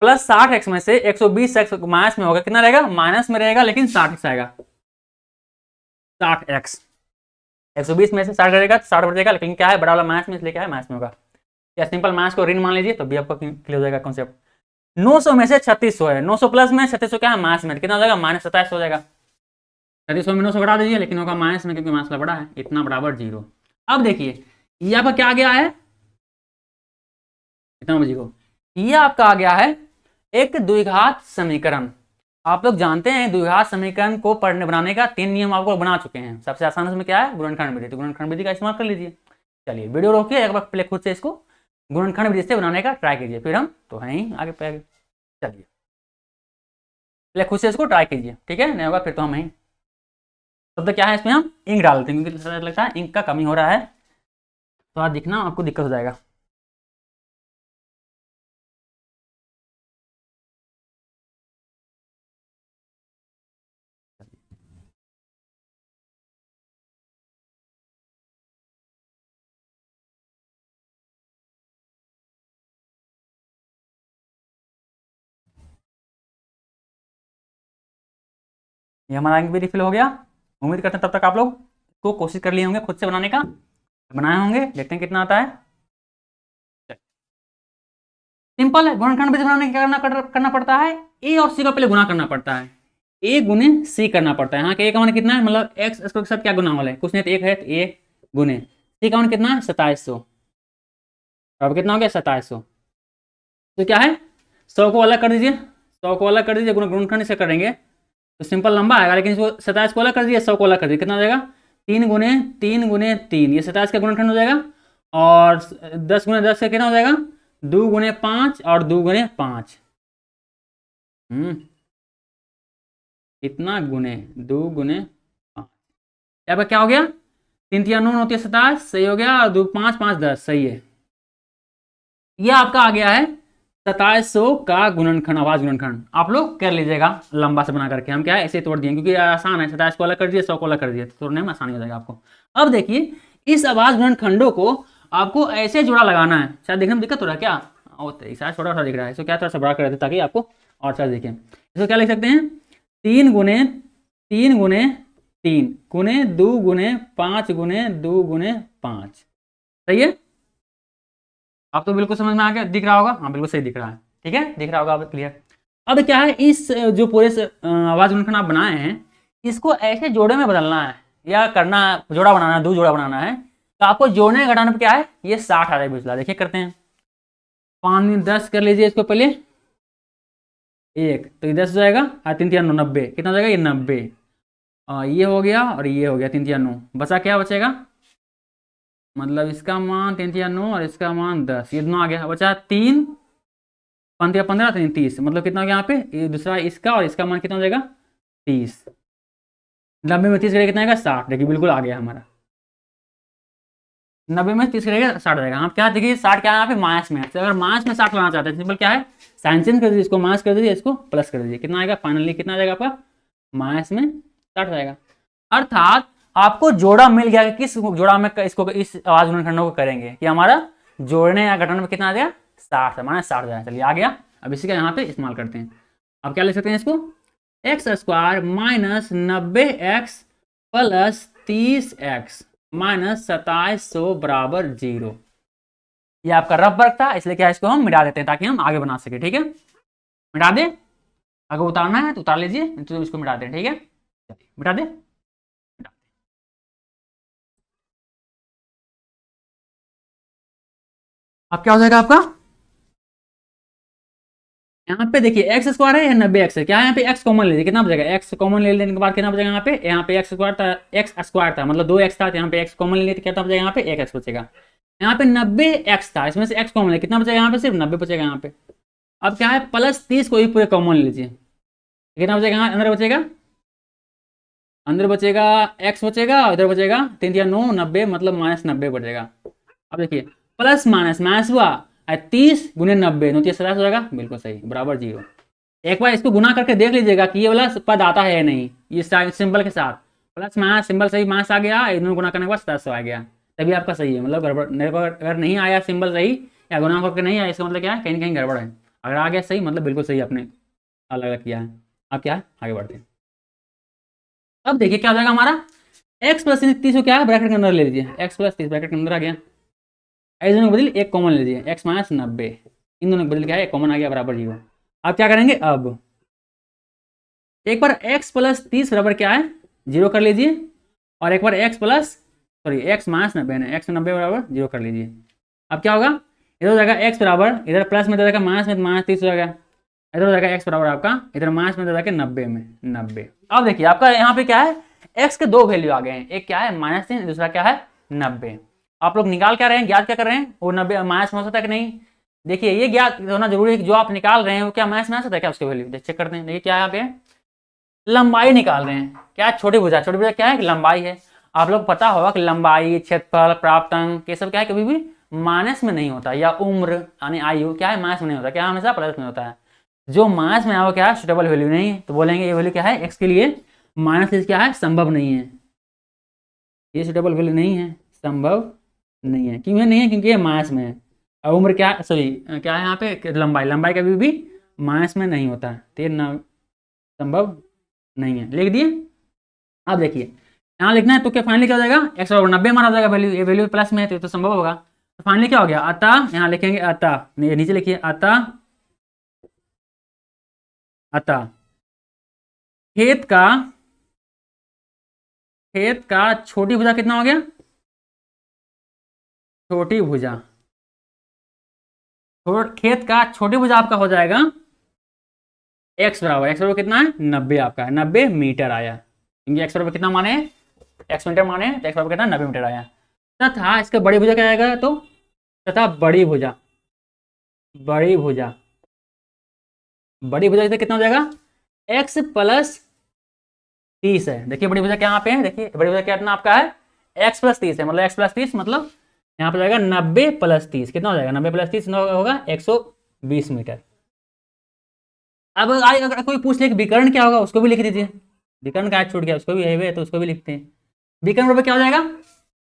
प्लस 60x में से 120x माइनस में होगा, कितना रहेगा माइनस में रहेगा लेकिन 60x आएगा, 60x 120 में से 60 करेगा तो 60 बचेगा, लेकिन क्या है बड़ा वाला माइनस में, इसलिए क्या है माइनस में होगा। या सिंपल माइनस को ऋण मान लीजिए तो भी आपको क्लियर हो जाएगा कॉन्सेप्ट। 900 में से 3600 है, 900 प्लस में 3600 क्या है माइनस में, कितना हो जाएगा -27 हो जाएगा। 3600 में 900 बढ़ा दीजिए, लेकिन होगा माइनस में क्योंकि माइनस बड़ा है, इतना बराबर 0। अब देखिए ये आपका क्या आ गया है, इतना बजीको, ये आपका आ गया है एक द्विघात समीकरण। आप लोग जानते हैं द्विघात समीकरण को पढ़ने बनाने का 3 नियम आपको बना चुके हैं। सबसे आसान उसमें क्या है, गुणनखंड विधि, तो गुणनखंड विधि का इस्तेमाल कर लीजिए। चलिए वीडियो रोकिए, एक बार पहले खुद से इसको गुणनखंड विधि से बनाने का ट्राई कीजिए, फिर हम तो हैं ही आगे पे। चलिए पहले खुद से इसको ट्राई कीजिए, ठीक है, नहीं होगा फिर तो हम हैं। शब्द क्या है इसमें, हम इंक डालते हैं क्योंकि लगता है इंक का कमी हो रहा है, तो आज दिखना आपको दिक्कत हो जाएगा। ये हमारा इंक भी रिफिल हो गया। उम्मीद करते हैं तब तक आप लोग को कोशिश कर लिए होंगे खुद से बनाने का, बनाए होंगे, देखते हैं कितना आता है। सिंपल है, गुणनखंड विधि बनाने क्या करना पड़ता है, ए और सी का पहले गुना करना पड़ता है, ए गुने सी करना पड़ता है। यहाँ के ए का मान कितना है, मतलब एक्स स्क्वायर के साथ क्या गुना वाला है, कुछ नहीं तो एक है, तो ए गुने सी का मान कितना है 2700, अब कितना हो गया 2700। तो क्या है 100 को अलग कर दीजिए, 100 को अलग कर दीजिए, गुणनखंड से करेंगे तो सिंपल लंबा आएगा, लेकिन इसको 27 को अलग कर दीजिए, 100 को अलग कर दीजिए, कितना हो जाएगा 3 गुने 3, ये 27 का गुणनखंड हो जाएगा। और 10 गुने 10 का कितना हो जाएगा 2 गुने 5 और 2 गुने 5, इतना गुने 2 गुने 5, यहाँ पर क्या हो गया 3 3 9 9 27 सही हो गया, और 2 5 5 10 सही है। ये आपका आ गया है 2700 का गुणनखंड, आवाज गुणनखंड। आप लोग कर लीजिएगा लंबा से बना करके, हम क्या है ऐसे तोड़ दिए क्योंकि आसान है, 27 को अलग कर दिए 100 को अलग कर दिए, तो तोड़ने में आसानी हो जाएगा आपको। अब देखिए इस आवाज गुणनखंडों को आपको ऐसे जोड़ा लगाना है, शायद देखने में दिक्कत हो रहा है क्या, शायद छोटा छोटा दिख रहा है, इसको क्या थोड़ा सा बड़ा कर देते ताकि आपको और अच्छा दिखे। इसको क्या लिख सकते हैं 3 गुने 3 गुने 3 गुने 2 गुने 5 गुने 2 गुने 5, सही है। आप तो बिल्कुल समझ में आ गया, दिख रहा होगा, हाँ बिल्कुल सही दिख रहा है, ठीक है दिख रहा होगा अब क्लियर। अब क्या है इस जो पूरे आवाज गुणनखंड आप बनाए हैं, इसको ऐसे जोड़े में बदलना है या करना, जोड़ा बनाना है, 2 जोड़ा बनाना है, तो आपको जोड़ने घटाने पर क्या है ये 60 आ रहा है पिछला, देखिए करते हैं 5 10 कर लीजिए इसको पहले, 1 तो ये 10 हो जाएगा, 3 3 9 90, कितना हो जाएगा ये 90, ये हो गया और ये हो गया 3 3 9, बचा क्या बचेगा, मतलब इसका मान 3 3 9 और इसका मान 10, ये दोनों आ गया, बचा 3 5 15 3 30, मतलब कितना हो गया यहाँ पे ये दूसरा इसका और इसका मान कितना हो जाएगा 30, 90 में 30 करेगा कितना आएगा 60, देखिए बिल्कुल आ गया हमारा, 90 में 30 करेगा 60 हो जाएगा। हाँ क्या देखिए 60 क्या है यहाँ पे माइनस में है, तो अगर माइनस में 60 लाना चाहते हैं सिंपल क्या है साइन चेंज कर दीजिए, इसको माइनस कर दीजिए, इसको प्लस कर दीजिए, कितना आएगा फाइनली कितना आ जाएगा आपका माइनस में 60 हो जाएगा। अर्थात आपको जोड़ा मिल गया कि किस जोड़ा में इसको इस आवाज गुणनखंडों को करेंगे, कि हमारा जोड़ने या घटाने में कितना आ गया 60 माइनस 60 हो जाएगा। चलिए आ गया, अब इसी का यहाँ पे इस्तेमाल करते हैं। अब क्या लिख सकते हैं इसको x square minus 90x plus 30x minus 2700 बराबर 0। ये आपका रफ वर्क था, इसलिए क्या इसको हम मिटा देते हैं ताकि हम आगे बना सके, ठीक है मिटा दे, अगर उतारना है तो उतार लीजिए, तो इसको मिटा दें, ठीक है मिटा दे। अब क्या हो जाएगा आपका, यहाँ पे देखिए एक्स स्क्वायर है या 90x है, क्या है यहाँ पे x कॉमन ले लीजिए, कितना बचेगा x कॉमन ले लेने के बाद कितना बचेगा यहाँ पे x स्क्वायर था मतलब 2x था, तो यहाँ पे x कॉमन ले लिए तो कितना बचेगा यहाँ पे 1x बचेगा। यहाँ पे 90x था, इसमें से x कॉमन ले कितना बचेगा यहाँ पे सिर्फ 90 बचेगा यहाँ पे। अब क्या है प्लस 30 को ही पूरे कॉमन ले लीजिए, कितना बचेगा यहाँ अंदर बचेगा x बचेगा, इधर बचेगा 3 या 9 90 मतलब माइनस 90 बचेगा। अब देखिए प्लस माइनस माइनस हुआ 30 गुने 90 9 30 हो जाएगा, बिल्कुल सही बराबर 0। एक बार इसको गुना करके देख लीजिएगा कि ये वाला पद आता है या नहीं, ये सिंबल के साथ प्लस माइनस सिंबल सही माइनस आ गया, इन्होंने गुना करने के बाद 700 आ गया, तभी आपका सही है। मतलब गड़बड़ अगर नहीं आया सिंबल सही या गुना करके नहीं आया, इसका मतलब क्या है कहीं ना कहीं गड़बड़ है। अगर आ गया सही मतलब बिल्कुल सही आपने अलग अलग किया है। अब क्या है आगे बढ़ते हैं। अब देखिए क्या हो जाएगा हमारा एक्स प्लस 30 को क्या है ब्रैकेट के अंदर ले लीजिए, एक्स प्लस 30 ब्रैकेट के अंदर आ गया। इस दोनों को बदल एक कॉमन ले लीजिए, एक्स माइनस 90, इन दोनों को बदल क्या है एक कॉमन आ गया बराबर 0। अब क्या करेंगे, अब एक बार एक्स प्लस 30 बराबर क्या है 0 कर लीजिए, और एक बार एक्स माइनस 90 एक्स 90 बराबर 0 कर लीजिए। अब क्या होगा, इधर हो जाएगा एक्स बराबर, इधर प्लस में हो जाएगा माइनस में, माइनस 30 हो जाएगा, इधर हो जाएगा एक्स बराबर आपका, इधर माइनस में हो जाएगा 90 में 90। अब देखिए आपका यहाँ पे क्या है, एक्स के दो वैल्यू आ गए हैं, एक क्या है -3, दूसरा क्या है 90। आप लोग निकाल क्या रहे हैं, ज्ञात क्या कर रहे हैं, वो 90 माइनस में हो सकता है कि नहीं। देखिए ये ज्ञात होना जरूरी है कि जो आप निकाल रहे हैं वो क्या माइनस में आ सकता है क्या, उसके वैल्यू चेक करते हैं। देखिए क्या है यहाँ पे लंबाई निकाल रहे हैं, क्या छोटी भुजा, छोटी भुजा क्या है लंबाई है। आप लोग पता होगा कि लंबाई, क्षेत्रफल, प्राप्तांक ये सब क्या है कभी भी माइनस में नहीं होता, या उम्र यानी आयु क्या है माइनस में नहीं होता, क्या हमेशा प्लस में होता है। जो माइनस में आओ क्या है सुटेबल वैल्यू नहीं है, तो बोलेंगे ये वैल्यू क्या है एक्स के लिए माइनस क्या है संभव नहीं है, ये सुटेबल वैल्यू नहीं है, संभव नहीं है। क्यों नहीं है, क्योंकि ये माइनस में है। और उम्र क्या सॉरी क्या है यहाँ पे लंबाई, लंबाई कभी भी माइनस में नहीं होता है, तो ये संभव नहीं है, लिख दिए। अब देखिए यहाँ लिखना है तो क्या फाइनली क्या हो जाएगा, एक्स बराबर 90 माना जाएगा वैल्यू, ये वैल्यू प्लस में है तो ये तो संभव होगा। तो फाइनली क्या हो गया, अतः यहाँ लिखेंगे अतः, नीचे लिखिए अतः खेत का छोटी भुजा कितना हो गया, छोटी भुजा, खेत का छोटी भुजा आपका हो जाएगा एक्स बराबर कितना है 90 आपका है 90 मीटर आया, क्योंकि एक्स बराबर कितना माने एक्स मीटर माने तो एक्स बराबर कितना 90 मीटर आया। तथा इसका बड़ी भुजा क्या आएगा, तो तथा बड़ी भुजा इसे कितना हो जाएगा x प्लस 30 है। देखिए बड़ी भुजा क्या यहाँ पे है, देखिए बड़ी भुजा कितना आपका है x प्लस 30 है, मतलब x प्लस 30 मतलब यहाँ पे जाएगा 90 प्लस 30 कितना हो जाएगा, 90 प्लस 30 होगा 120 मीटर। अब अगर कोई पूछ ले कि विकर्ण क्या होगा उसको भी लिख दीजिए, विकर्ण का छूट गया उसको भी है तो उसको भी लिखते हैं। विकर्ण बराबर क्या हो जाएगा,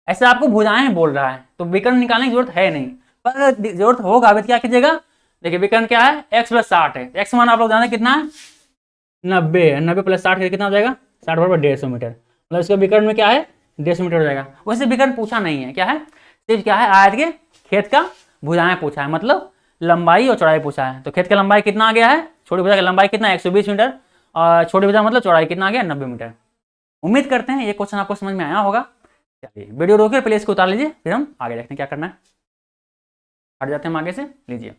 ऐसे आपको भुजाएं बोल रहा है तो विकर्ण निकालने की जरूरत है नहीं, पर जरूरत होगा अभी क्या कीजिएगा। देखिए विकर्ण क्या है x प्लस 60 है, x मान आप लोग जानते हैं कितना है 90 है, 90 प्लस 60 कितना हो जाएगा 60 बराबर 150 मीटर, मतलब इसका विकर्ण में क्या है 150 मीटर हो जाएगा। वैसे विकर्ण पूछा नहीं है, क्या है सिर्फ क्या है आयत के खेत का भुजाएं पूछा है, मतलब लंबाई और चौड़ाई पूछा है। तो खेत का लंबाई कितना आ गया है, छोटी भुजा की लंबाई कितना 120 मीटर, और छोटी भुजा मतलब चौड़ाई कितना आ गया 90 मीटर। उम्मीद करते हैं ये क्वेश्चन आपको समझ में आया होगा। चलिए वीडियो रोकिए पहले इसको उतार लीजिए, फिर हम आगे देखते हैं क्या करना है। हट जाते हैं हम आगे से, लीजिए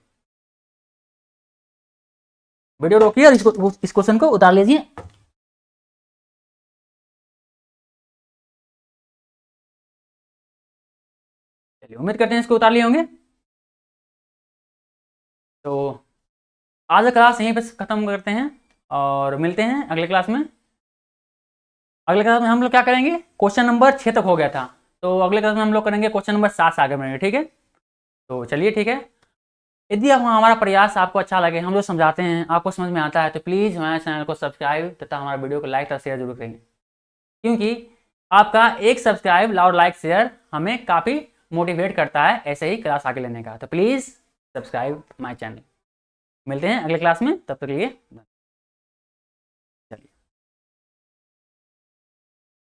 वीडियो रोकिए और इस क्वेश्चन को उतार लीजिए। चलिए उम्मीद करते हैं इसको उतार लिए होंगे। तो आज का क्लास यहीं पे खत्म करते हैं और मिलते हैं अगले क्लास में। अगले क्लास में हम लोग क्या करेंगे, क्वेश्चन नंबर 6 तक हो गया था, तो अगले क्लास में हम लोग करेंगे क्वेश्चन नंबर 7 से आगे बढ़ेंगे, ठीक है। तो चलिए ठीक है, यदि आप हमारा प्रयास आपको अच्छा लगे, हम जो समझाते हैं आपको समझ में आता है, तो प्लीज़ हमारे चैनल को सब्सक्राइब तथा हमारे वीडियो को लाइक तथा शेयर जरूर करेंगे, क्योंकि आपका एक सब्सक्राइब और लाइक शेयर हमें काफ़ी मोटिवेट करता है ऐसे ही क्लास आगे लेने का। तो प्लीज़ सब्सक्राइब माय चैनल। मिलते हैं अगले क्लास में, तब तक के लिए।